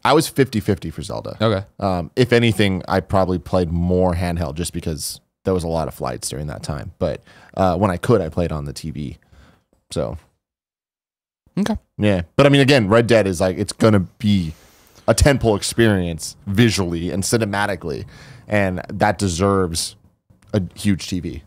I was 50-50 for Zelda. Okay. If anything, I probably played more handheld just because there was a lot of flights during that time. But when I could, I played on the TV. So, okay. Yeah. But I mean, again, Red Dead is like, it's going to be a tentpole experience visually and cinematically. And that deserves a huge TV.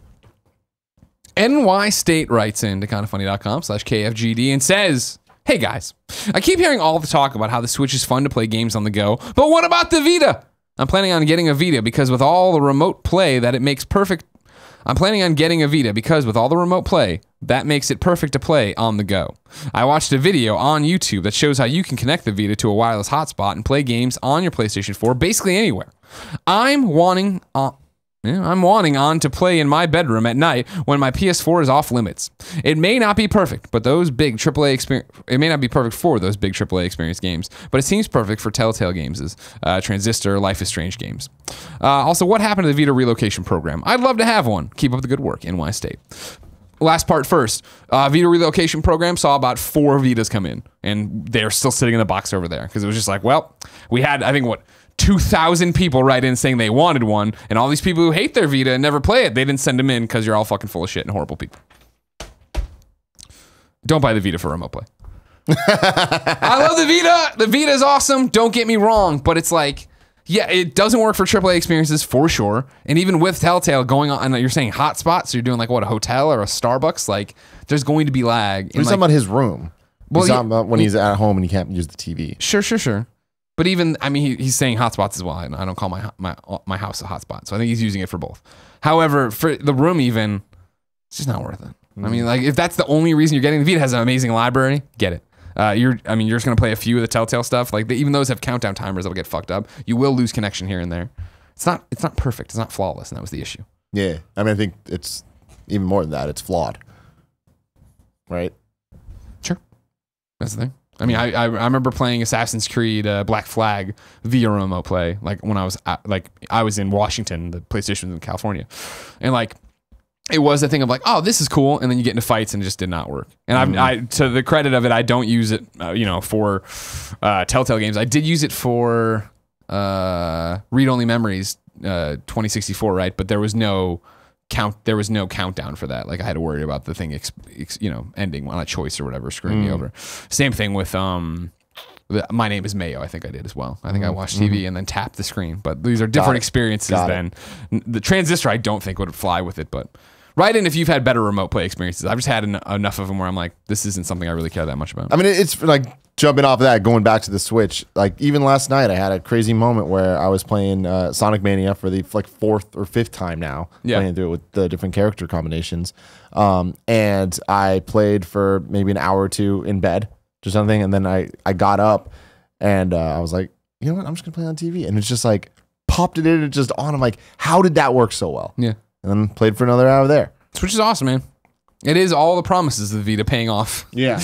NY State writes in to kindafunny.com/KFGD and says, hey guys, I keep hearing all the talk about how the Switch is fun to play games on the go, but what about the Vita? I'm planning on getting a Vita because with all the remote play that it makes perfect, I'm planning on getting a Vita because with all the remote play, that makes it perfect to play on the go. I watched a video on YouTube that shows how you can connect the Vita to a wireless hotspot and play games on your PlayStation 4 basically anywhere. I'm wanting on to play in my bedroom at night when my PS4 is off limits. It may not be perfect, but those big AAA experience. It may not be perfect for those big AAA experience games, but it seems perfect for Telltale Games' Transistor, Life is Strange games. Also, what happened to the Vita relocation program? I'd love to have one. Keep up the good work, NY State. Last part first. Vita relocation program saw about 4 Vitas come in, and they're still sitting in the box over there because it was just like, well, we had, I think, 2,000 people write in saying they wanted one, and all these people who hate their Vita and never play it, they didn't send them in because you're all fucking full of shit and horrible people. Don't buy the Vita for remote play. I love the Vita. The Vita is awesome. Don't get me wrong, but it's like, yeah, it doesn't work for AAA experiences for sure. And even with Telltale going on, and you're saying hotspots, so you're doing like what, a hotel or a Starbucks, like there's going to be lag. He's talking about his room. Well, he's talking about when he's at home and he can't use the TV. Sure. But even, I mean, he's saying hotspots as well. I don't call my house a hotspot, so I think he's using it for both. However, for the room even, it's just not worth it. I mean, like if that's the only reason you're getting the Vita, has an amazing library, get it. You're just gonna play a few of the Telltale stuff. Like even those have countdown timers that'll get fucked up. You will lose connection here and there. It's not perfect. It's not flawless, and that was the issue. Yeah, I mean, I think it's even more than that. It's flawed, right? Sure, that's the thing. I mean, I remember playing Assassin's Creed Black Flag via remote play, like when I was in Washington, the PlayStation was in California, and like it was a thing of like, oh, this is cool, and then you get into fights and it just did not work. And I to the credit of it, I don't use it, for Telltale games. I did use it for Read Only Memories 2064, right? But there was no countdown for that. Like I had to worry about the thing, ending on a choice or whatever, screwing me over. Same thing with My Name is Mayo. I think I did as well. I think I watched TV and then tapped the screen. But these are different experiences than the Transistor. I don't think would fly with it. But write in if you've had better remote play experiences. I've just had enough of them where I'm like, this isn't something I really care that much about. I mean, it's like jumping off of that, going back to the Switch. Like even last night, I had a crazy moment where I was playing Sonic Mania for the 4th or 5th time now, playing through it with the different character combinations. And I played for maybe an hour or two in bed or something, and then I got up and I was like, you know what? I'm just gonna play on TV, and it's just like popped it in and just on. I'm like, how did that work so well? Yeah. And then played for another hour there. Switch is awesome, man. It is all the promises of the Vita paying off. Yeah.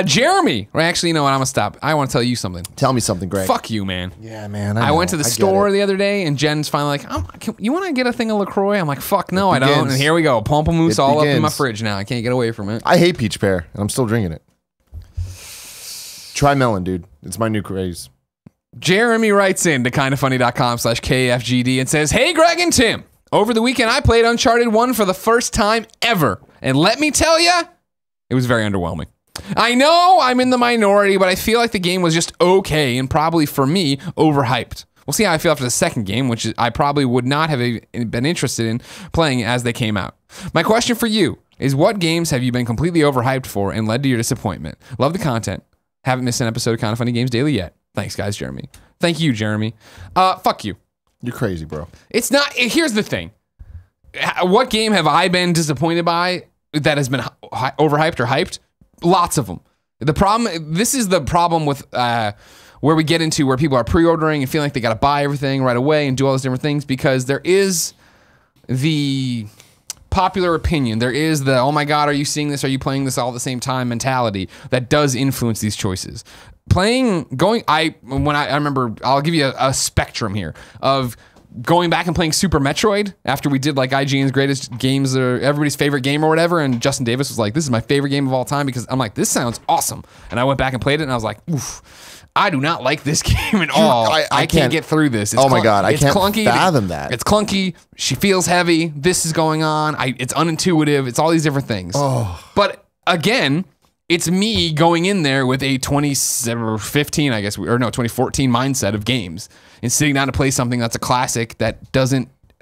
Jeremy. Actually, you know what? I'm going to stop. I want to tell you something. Tell me something, Greg. Fuck you, man. Yeah, man. I went to the store the other day, and Jen's finally like, you want to get a thing of LaCroix? I'm like, fuck, no, I don't. And here we go. Pamplemousse all up in my fridge now. I can't get away from it. I hate peach pear, and I'm still drinking it. Try melon, dude. It's my new craze. Jeremy writes in to kindafunny.com/KFGD and says, hey, Greg and Tim. Over the weekend, I played Uncharted 1 for the first time ever. And let me tell you, it was very underwhelming. I know I'm in the minority, but I feel like the game was just okay and probably, for me, overhyped. We'll see how I feel after the second game, which I probably would not have been interested in playing as they came out. My question for you is, what games have you been completely overhyped for and led to your disappointment? Love the content. Haven't missed an episode of Kinda Funny Games Daily yet. Thanks, guys, Jeremy. Thank you, Jeremy. Fuck you. You're crazy, bro. It's not. Here's the thing. What game have I been disappointed by that has been overhyped or hyped? Lots of them. This is the problem with where we get into where people are pre-ordering and feeling like they got to buy everything right away and do all those different things, because there is the popular opinion. There is the, oh my God, are you seeing this? Are you playing this all at the same time mentality that does influence these choices. I remember, I'll give you a spectrum here of going back and playing Super Metroid after we did like IGN's greatest games or everybody's favorite game or whatever, and Justin Davis was like, this is my favorite game of all time, because I'm like, this sounds awesome. And I went back and played it and I was like, oof, I do not like this game at all. I can't get through this. It's my God, I can't fathom that. It's clunky. She feels heavy. This is going on. It's unintuitive. It's all these different things. Oh. But again, it's me going in there with a 2014 mindset of games and sitting down to play something that's a classic that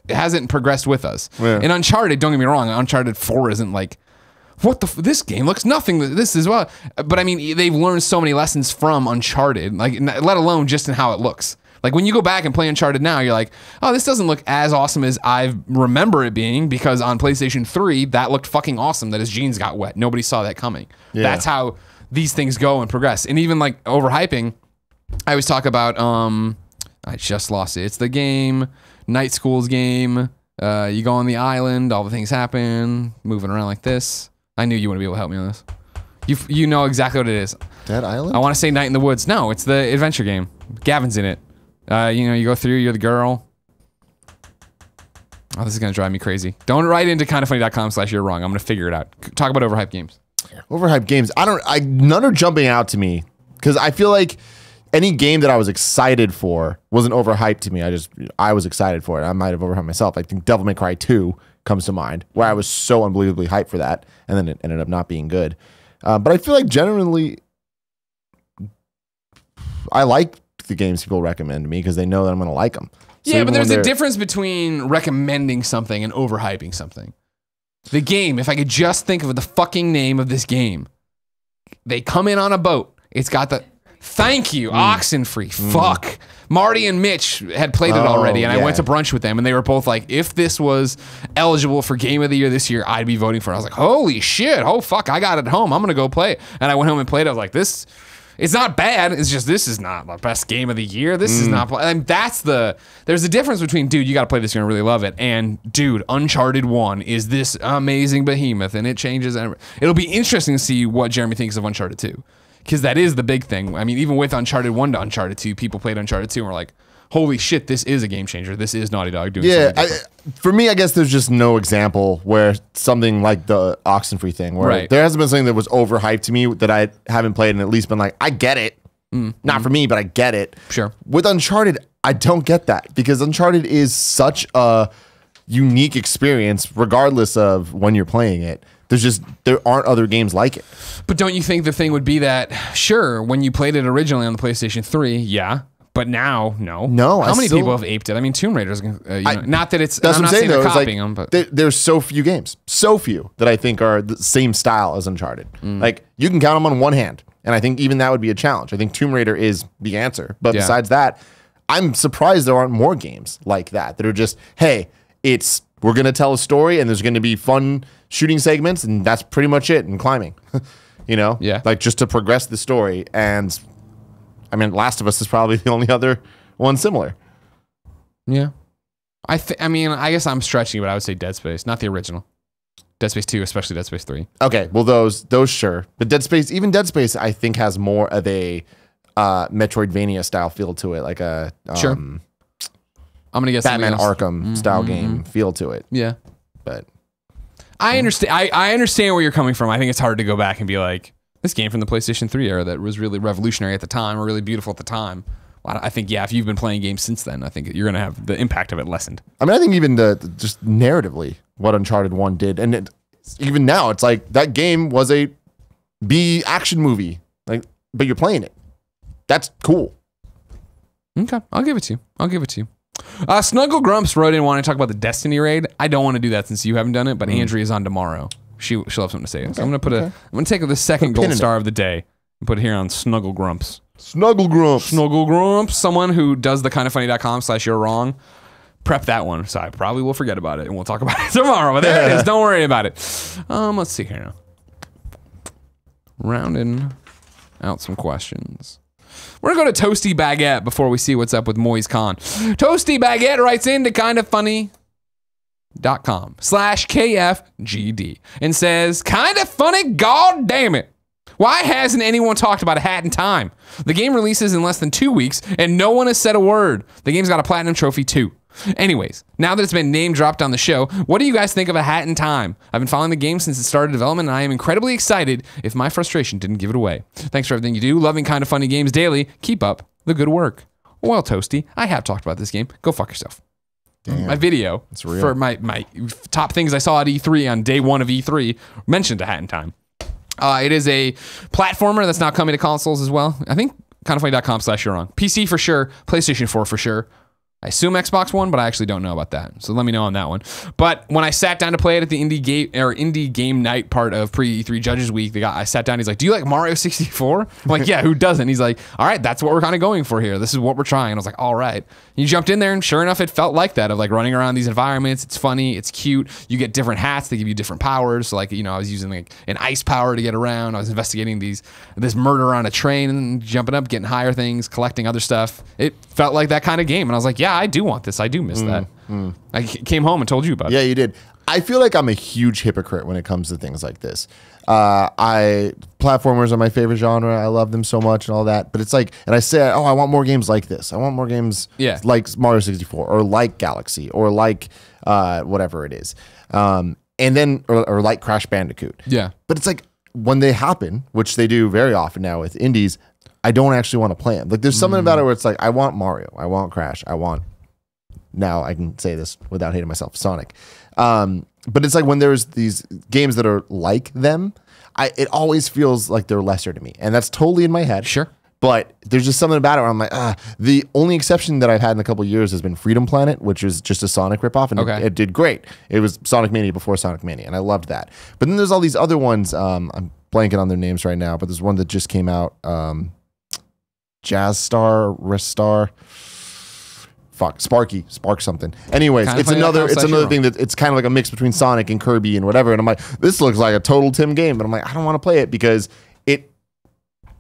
hasn't progressed with us. Yeah. And Uncharted, don't get me wrong, Uncharted 4 isn't like, this game looks nothing. This is what, but I mean, they've learned so many lessons from Uncharted, like let alone just in how it looks. Like when you go back and play Uncharted now, you're like, oh, this doesn't look as awesome as I remember it being, because on PlayStation 3, that looked fucking awesome that his jeans got wet. Nobody saw that coming. Yeah. That's how these things go and progress. And even like overhyping, I always talk about, I just lost it. It's the game, Night School's game. You go on the island, all the things happen, moving around like this. I knew you wouldn't be able to help me on this. You know exactly what it is. Dead Island? I want to say Night in the Woods. No, it's the adventure game. Gavin's in it. You go through, you're the girl. Oh, this is going to drive me crazy. Don't write into kindoffunny.com/you're wrong. I'm going to figure it out. Talk about overhyped games. Overhyped games. None are jumping out to me because I feel like any game that I was excited for wasn't overhyped to me. I was excited for it. I might have overhyped myself. I think Devil May Cry 2 comes to mind, where I was so unbelievably hyped for that, and then it ended up not being good. But I feel like generally, I like the games people recommend to me because they know that I'm going to like them. So yeah, but there's a difference between recommending something and overhyping something. The game, if I could just think of the fucking name of this game, they come in on a boat. It's got the... Thank you, Oxenfree. Fuck. Marty and Mitch had played it already, and I went to brunch with them, and they were both like, if this was eligible for Game of the Year this year, I'd be voting for it. I was like, holy shit. Oh, fuck. I got it at home. I'm going to go play it. And I went home and played it. I was like, this... It's not bad. It's just, this is not the best game of the year. This is not... And there's a difference between, dude, you got to play this, you're going to really love it, and, dude, Uncharted 1 is this amazing behemoth, and it changes. And it'll be interesting to see what Jeremy thinks of Uncharted 2. Because that is the big thing. I mean, even with Uncharted 1 to Uncharted 2, people played Uncharted 2 and were like, holy shit, this is a game changer. This is Naughty Dog doing something different. For me, I guess there's just no example where something like the Oxenfree thing, where there hasn't been something that was overhyped to me that I haven't played and at least been like, I get it. Not for me, but I get it. Sure. With Uncharted, I don't get that because Uncharted is such a unique experience regardless of when you're playing it. There aren't other games like it. But don't you think the thing would be that, sure, when you played it originally on the PlayStation 3, yeah, but now, no. No, How many people have aped it? I mean, Tomb Raider's, not that it's, that's I'm what not I'm saying, they're though, copying them, but. There's so few games, that I think are the same style as Uncharted. Like, you can count them on one hand, and I think even that would be a challenge. I think Tomb Raider is the answer. But besides that, I'm surprised there aren't more games like that are just, hey, we're going to tell a story, and there's going to be fun shooting segments, and that's pretty much it, and climbing. Yeah. Like, just to progress the story. And I mean, Last of Us is probably the only other one similar. Yeah. I guess I'm stretching, but I would say Dead Space, not the original. Dead Space 2, especially Dead Space 3. Okay, well, those sure. But Dead Space, I think has more of a Metroidvania style feel to it, like a sure. I'm gonna guess Batman Arkham style game feel to it. Yeah, but I understand. I understand where you're coming from. I think it's hard to go back and be like, this game from the PlayStation 3 era that was really revolutionary at the time, or really beautiful at the time. Well, I think, if you've been playing games since then, I think you're gonna have the impact of it lessened. I mean, I think even just narratively, what Uncharted 1 did, and even now, it's like that game was a B action movie, like, but you're playing it. That's cool. Okay, I'll give it to you. Snuggle Grumps wrote in wanting to talk about the Destiny raid. I don't want to do that since you haven't done it, but Andrea's on tomorrow. She'll have something to say. Okay, so I'm gonna take the second gold star of the day and put it here on Snuggle Grumps. Snuggle Grumps. Someone who does the kindoffunny.com/you're wrong. Prep that one, so I probably will forget about it, and we'll talk about it tomorrow. But there it is. Don't worry about it. Let's see here now. Rounding out some questions. We're going to go to Toasty Baguette before we see what's up with Moise Khan. Toasty Baguette writes into kindoffunny.com/KFGD and says, "Kinda funny, god damn it. Why hasn't anyone talked about A Hat in Time? The game releases in less than 2 weeks and no one has said a word. The game's got a platinum trophy too. Anyways, now that it's been name dropped on the show, what do you guys think of A Hat in Time? I've been following the game since it started development, and I am incredibly excited if my frustration didn't give it away. Thanks for everything you do. Loving Kinda Funny games daily. Keep up the good work." Well, Toasty, I have talked about this game. Go fuck yourself. Damn. My video for my top things I saw at E3 on day one of E3 mentioned A Hat in Time. It is a platformer that's now coming to consoles as well. I think kindoffunny.com/you're wrong. PC for sure. PlayStation 4 for sure. I assume Xbox One, but I actually don't know about that. So let me know on that one. But when I sat down to play it at the indie game night part of pre-E3 Judges Week, I sat down. He's like, "Do you like Mario 64?" I'm like, "Yeah, who doesn't?" He's like, "All right, that's what we're kind of going for here. This is what we're trying." And I was like, "All right." You jumped in there, and sure enough, it felt like that of like running around these environments. It's funny, it's cute. You get different hats; they give you different powers. So like, I was using like an ice power to get around. I was investigating this murder on a train and jumping up, getting higher things, collecting other stuff. It felt like that kind of game, and I was like, "Yeah, I do want this. I do miss that." I came home and told you about it. Yeah, you did. I feel like I'm a huge hypocrite when it comes to things like this. Platformers are my favorite genre. I love them so much and all that. But it's like, and I say, "Oh, I want more games like this. I want more games like Mario 64 or like Galaxy or like whatever it is." And then, or like Crash Bandicoot. Yeah. But it's like when they happen, which they do very often now with indies, I don't actually want to play them. Like there's something about it where it's like, I want Mario, I want Crash, I want, now I can say this without hating myself, Sonic. But it's like when there's these games that are like them, it always feels like they're lesser to me. And that's totally in my head. Sure. But there's just something about it where I'm like, the only exception that I've had in a couple of years has been Freedom Planet, which is just a Sonic ripoff, and it did great. It was Sonic Mania before Sonic Mania, and I loved that. But then there's all these other ones. I'm blanking on their names right now, but there's one that just came out, Jazz Star, Restar. Spark something. Anyways, it's another thing that it's kind of like a mix between Sonic and Kirby and whatever. And I'm like, this looks like a total Tim game, but I'm like, I don't want to play it because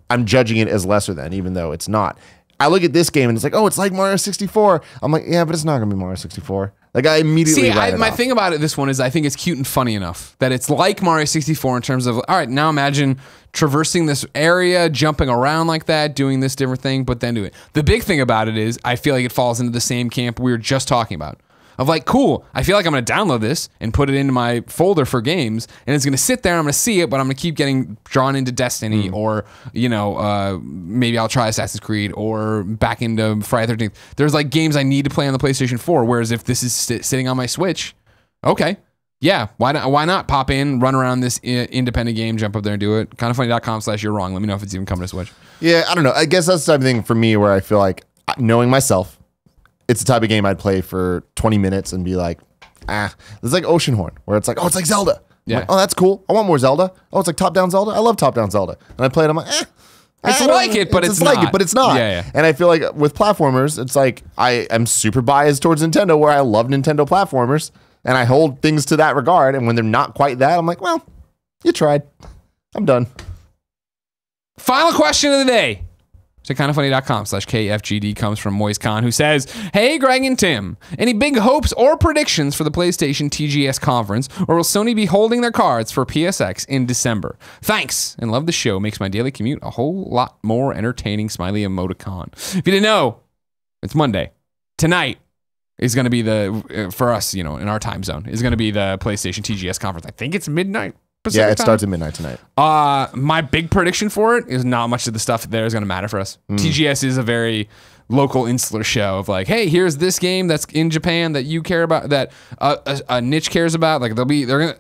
I'm judging it as lesser than, even though it's not. I look at this game and it's like, oh, it's like Mario 64. I'm like, yeah, but it's not gonna be Mario 64. Like I immediately my thing about this one is I think it's cute and funny enough that it's like Mario 64 in terms of, all right, now imagine traversing this area, jumping around like that, doing this different thing, but then do it. The big thing about it is I feel like it falls into the same camp we were just talking about. Of like, cool, I feel like I'm going to download this and put it into my folder for games, and it's going to sit there and I'm going to see it, but I'm going to keep getting drawn into Destiny or, maybe I'll try Assassin's Creed or back into Friday the 13th. There's like games I need to play on the PlayStation 4, whereas if this is sitting on my Switch, okay, yeah, why not pop in, run around this independent game, jump up there and do it. Kindoffunny.com/you're wrong. Let me know if it's even coming to Switch. Yeah, I don't know. I guess that's the type of thing for me where I feel like, knowing myself, it's the type of game I'd play for 20 minutes and be like, it's like Oceanhorn, where it's like, oh, it's like Zelda. Yeah. Like, oh, that's cool. I want more Zelda. Oh, it's like top-down Zelda. I love top-down Zelda. And I play it, I'm like, it's like it, but it's not. Like it, but it's not. Yeah. And I feel like with platformers, it's like I'm super biased towards Nintendo, where I love Nintendo platformers, and I hold things to that regard. And when they're not quite that, I'm like, well, you tried. I'm done. Final question of the day. So kindoffunny.com/KFGD comes from Moise Khan, who says, "Hey, Greg and Tim, any big hopes or predictions for the PlayStation TGS conference, or will Sony be holding their cards for PSX in December? Thanks, and love the show. Makes my daily commute a whole lot more entertaining." Smiley emoticon. If you didn't know, it's Monday. Tonight is going to be for us, in our time zone, is going to be the PlayStation TGS conference. I think it's midnight. Pacific time. Starts at midnight tonight. My big prediction for it is not much of the stuff there is going to matter for us. TGS is a very local insular show of like, hey, here's this game that's in Japan that you care about, that a niche cares about. Like they're gonna.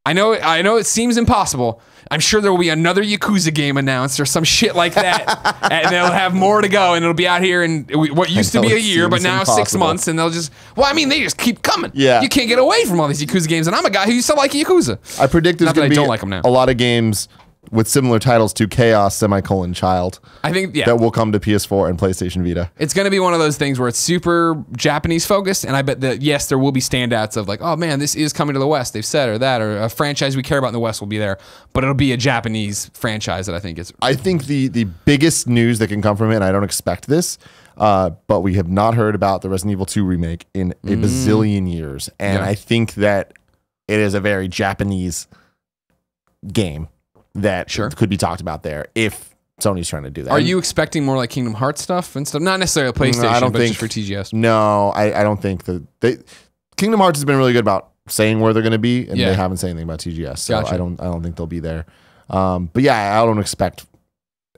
I know it seems impossible. I'm sure there will be another Yakuza game announced or some shit like that, and they'll have more to go, and it'll be out here in what used to be a year, but now 6 months, and they'll just. Well, I mean, they just keep coming. Yeah, you can't get away from all these Yakuza games, and I'm a guy who used to like Yakuza. I predict there's going to be don't like them now. A lot of games with similar titles to Chaos, Child. I think, that will come to PS4 and PlayStation Vita. It's going to be one of those things where it's super Japanese focused, and I bet that, yes, there will be standouts of like, oh man, this is coming to the West, they've said, or that, or a franchise we care about in the West will be there, but it'll be a Japanese franchise that I think is... I think the biggest news that can come from it, and I don't expect this, but we have not heard about the Resident Evil 2 remake in a bazillion years, and I think that it is a very Japanese game that could be talked about there if Sony's trying to do that. Are you expecting more like Kingdom Hearts stuff and stuff? Not necessarily a PlayStation, but just for TGS. No, I don't think that Kingdom Hearts has been really good about saying where they're going to be, and they haven't said anything about TGS. So I don't think they'll be there. But yeah, I don't expect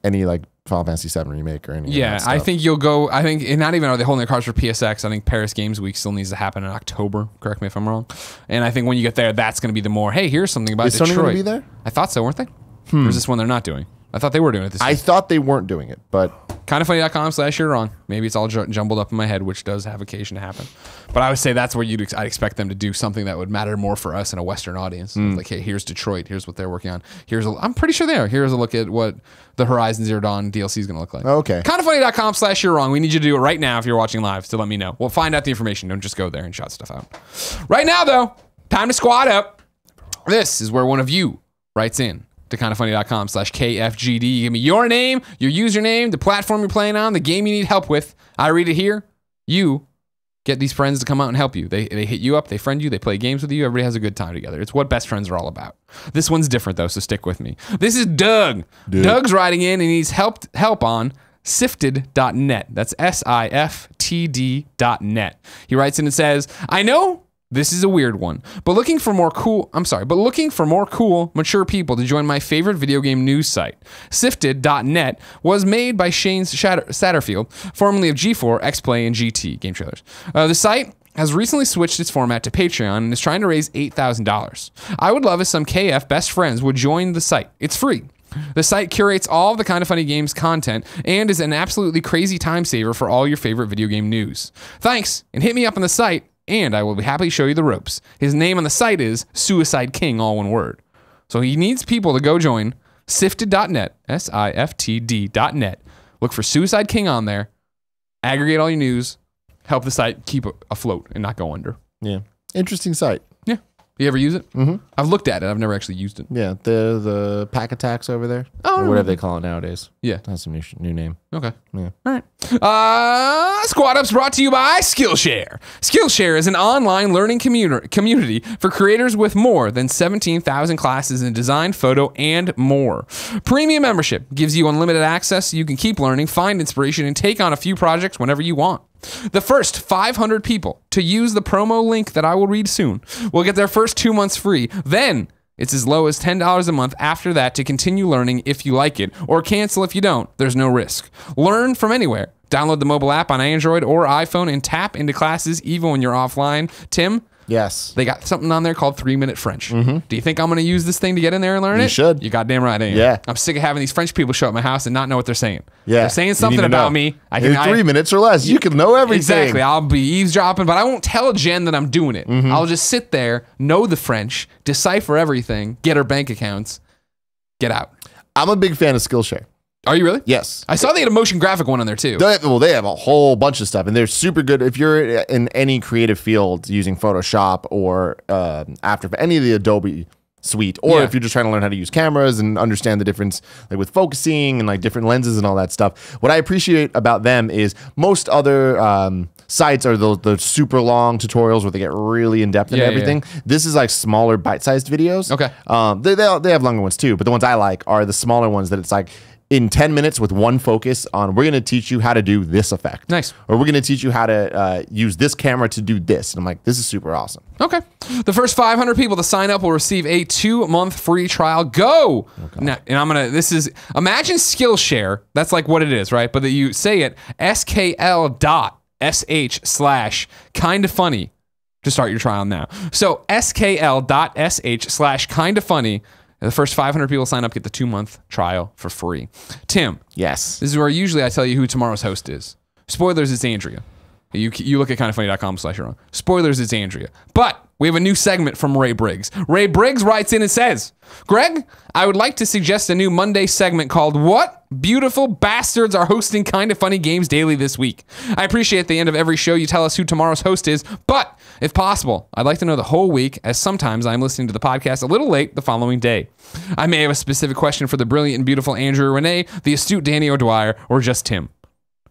any like Final Fantasy VII remake or anything. Yeah, I think you'll go. I think not even are they holding their cards for PSX. I think Paris Games Week still needs to happen in October. Correct me if I'm wrong. And I think when you get there, that's going to be the more. Hey, here's something about Detroit. Is Sony going to be there? I thought so, weren't they? Or is this one they're not doing? I thought they were doing it this year. I thought they weren't doing it, but Kindoffunny.com/you're wrong. Maybe it's all jumbled up in my head, which does have occasion to happen. But I would say that's where I'd expect them to do something that would matter more for us in a Western audience. Like, hey, here's Detroit. Here's what they're working on. I'm pretty sure they are. Here's a look at what the Horizon Zero Dawn DLC is going to look like. Okay. Kindoffunny.com/you're wrong. We need you to do it right now if you're watching live to let me know. We'll find out the information. Don't just go there and shout stuff out. Right now, though, time to squad up. This is where one of you writes in to kindoffunny.com/KFGD. You give me your name, your username, the platform you're playing on, the game you need help with. I read it here. You get these friends to come out and help you. They hit you up, they friend you, they play games with you. Everybody has a good time together. It's what best friends are all about. This one's different, though, so stick with me. This is Doug. Doug's writing in and he needs help on sifted.net. That's SIFTD.net. He writes in and says, I know this is a weird one, but looking for more cool, mature people to join my favorite video game news site. Sifted.net was made by Shane Satterfield, formerly of G4, X-Play, and GT game trailers. The site has recently switched its format to Patreon and is trying to raise $8,000. I would love if some KF best friends would join the site. It's free. The site curates all of the Kinda Funny Games content and is an absolutely crazy time saver for all your favorite video game news. Thanks, and hit me up on the site, and I will be happy to show you the ropes. His name on the site is Suicide King, all one word. So he needs people to go join sifted.net, SIFTD.net. Look for Suicide King on there, aggregate all your news, help the site keep afloat and not go under. Yeah. Interesting site. Yeah. You ever use it? Mm-hmm. I've looked at it. I've never actually used it. Yeah. The pack attacks over there. Oh, or whatever they call it nowadays. Yeah. That's some new name. Okay. Yeah. All right. Squad Up's brought to you by Skillshare. Skillshare is an online learning community for creators with more than 17,000 classes in design, photo, and more. Premium membership gives you unlimited access so you can keep learning, find inspiration, and take on a few projects whenever you want. The first 500 people to use the promo link that I will read soon will get their first 2 months free. Then it's as low as $10 a month after that to continue learning if you like it, or cancel if you don't. There's no risk. Learn from anywhere. Download the mobile app on Android or iPhone and tap into classes even when you're offline. Tim? Yes. They got something on there called 3-Minute French. Do you think I'm going to use this thing to get in there and learn it? You should. You goddamn right I am. Yeah. I'm sick of having these French people show up at my house and not know what they're saying. Yeah. They're saying something about me. In 3 minutes or less, you can know everything. Exactly. I'll be eavesdropping, but I won't tell Jen that I'm doing it. I'll just sit there, know the French, decipher everything, get her bank accounts, get out. I'm a big fan of Skillshare. Are you really? Yes. I saw they had a motion graphic one on there too. They have a whole bunch of stuff, and they're super good if you're in any creative field using Photoshop or After any of the Adobe suite, or if you're just trying to learn how to use cameras and understand the difference, like with focusing and like different lenses and all that stuff. What I appreciate about them is most other sites are the super long tutorials where they get really in depth and everything. Yeah. This is like smaller bite-sized videos. Okay. They have longer ones too, but the ones I like are the smaller ones that it's like, in 10 minutes with one focus on, we're going to teach you how to do this effect. Nice. Or we're going to teach you how to use this camera to do this. And I'm like, this is super awesome. Okay. The first 500 people to sign up will receive a 2-month free trial. Go! Now, and imagine Skillshare. That's like what it is, right? But that you say it, skl.sh/kindafunny to start your trial now. So skl.sh/kindafunny. The first 500 people sign up get the 2-month trial for free. Tim. Yes. This is where usually I tell you who tomorrow's host is. Spoilers, it's Andrea. You look at kindoffunny.com/wrong. Spoilers, it's Andrea. But we have a new segment from Ray Briggs. Ray Briggs writes in and says, Greg, I would like to suggest a new Monday segment called What Beautiful Bastards Are Hosting Kinda Funny Games Daily This Week. I appreciate at the end of every show you tell us who tomorrow's host is, but if possible, I'd like to know the whole week, as sometimes I'm listening to the podcast a little late the following day. I may have a specific question for the brilliant and beautiful Andrew Renee, the astute Danny O'Dwyer, or just Tim.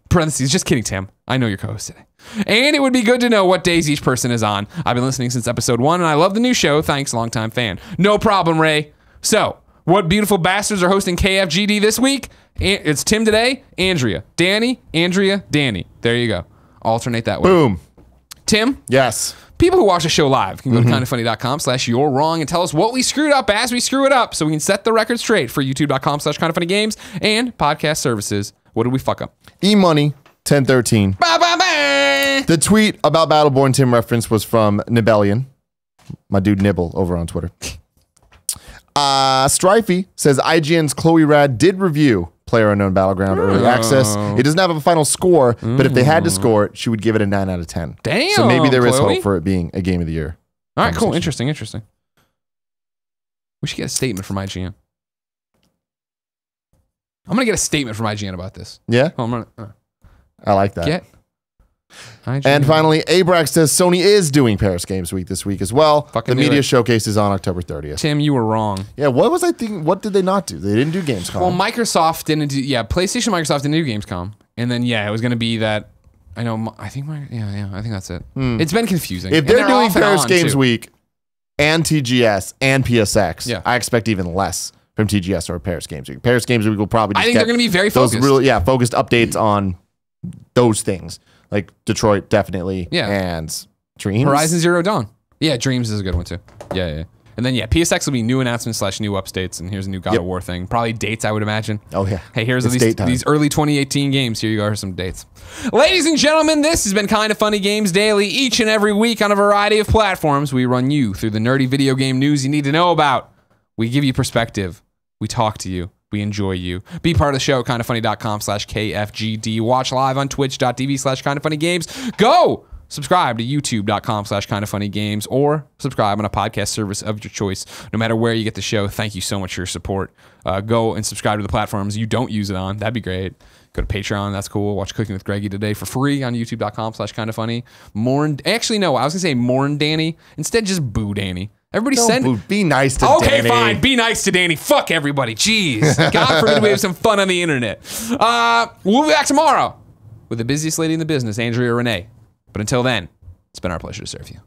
Parentheses, just kidding, Tim. I know your co-host today. And it would be good to know what days each person is on. I've been listening since episode 1, and I love the new show. Thanks, longtime fan. No problem, Ray. So, what beautiful bastards are hosting KFGD this week? It's Tim today, Andrea. Danny, Andrea, Danny. There you go. Alternate that way. Boom. Tim? Yes. People who watch the show live can go to kindoffunny.com/you're wrong and tell us what we screwed up as we screw it up so we can set the record straight for youtube.com/kindoffunnygames and podcast services. What did we fuck up? E-Money 1013. The tweet about Battleborn Tim reference was from Nibellion, my dude Nibble over on Twitter. Strifey says IGN's Chloe Rad did review PlayerUnknown Battleground Early Access. It doesn't have a final score, but if they had to score it, she would give it a 9 out of 10. Damn, So maybe there is Chloe. hope for it being a Game of the Year. All right, cool. conversation. Interesting. We should get a statement from IGN. I'm going to get a statement from IGN about this. Yeah? Oh, I'm gonna, I like that. get IGN. And finally, Abrax says Sony is doing Paris Games Week this week as well. Fucking the knew media it. showcase is on October 30th. Tim, you were wrong. Yeah, what was I thinking? What did they not do? They didn't do Gamescom. Well, Microsoft didn't do, PlayStation, Microsoft didn't do Gamescom. And then, it was going to be that, I think that's it. It's been confusing. if And they're doing off and Paris on, Games too. Week and TGS and PSX, Yeah. I expect even less from TGS or Paris Games Week. Paris Games Week will probably just I think get they're going to be very those focused. really, focused updates on those things. Like Detroit, definitely. Yeah. And Dreams. Horizon Zero Dawn. Yeah, Dreams is a good one, too. Yeah. And then, PSX will be new announcements / new updates, and here's a new God of War thing. Probably dates, I would imagine. Oh, yeah. Hey, here's It's date time. these early 2018 games. Here you go. Here's some dates. Ladies and gentlemen, this has been Kinda Funny Games Daily. Each and every week on a variety of platforms, we run you through the nerdy video game news you need to know about. We give you perspective. We talk to you. We enjoy you. Be part of the show, kindafunny.com/KFGD. Watch live on twitch.tv/kindafunnygames. Go! Subscribe to youtube.com/kindafunnygames or subscribe on a podcast service of your choice. No matter where you get the show, thank you so much for your support. Go and subscribe to the platforms you don't use it on. That'd be great. Go to Patreon. That's cool. Watch Cooking with Greggy today for free on youtube.com/kindafunny. Actually, no, I was going to say Mourn Danny. Instead, just Boo Danny. Everybody send... Boo, be nice to Okay, Danny. fine. Be nice to Danny. Fuck everybody. Jeez. God forbid we have some fun on the internet. We'll be back tomorrow with the busiest lady in the business, Andrea Renee. But until then, it's been our pleasure to serve you.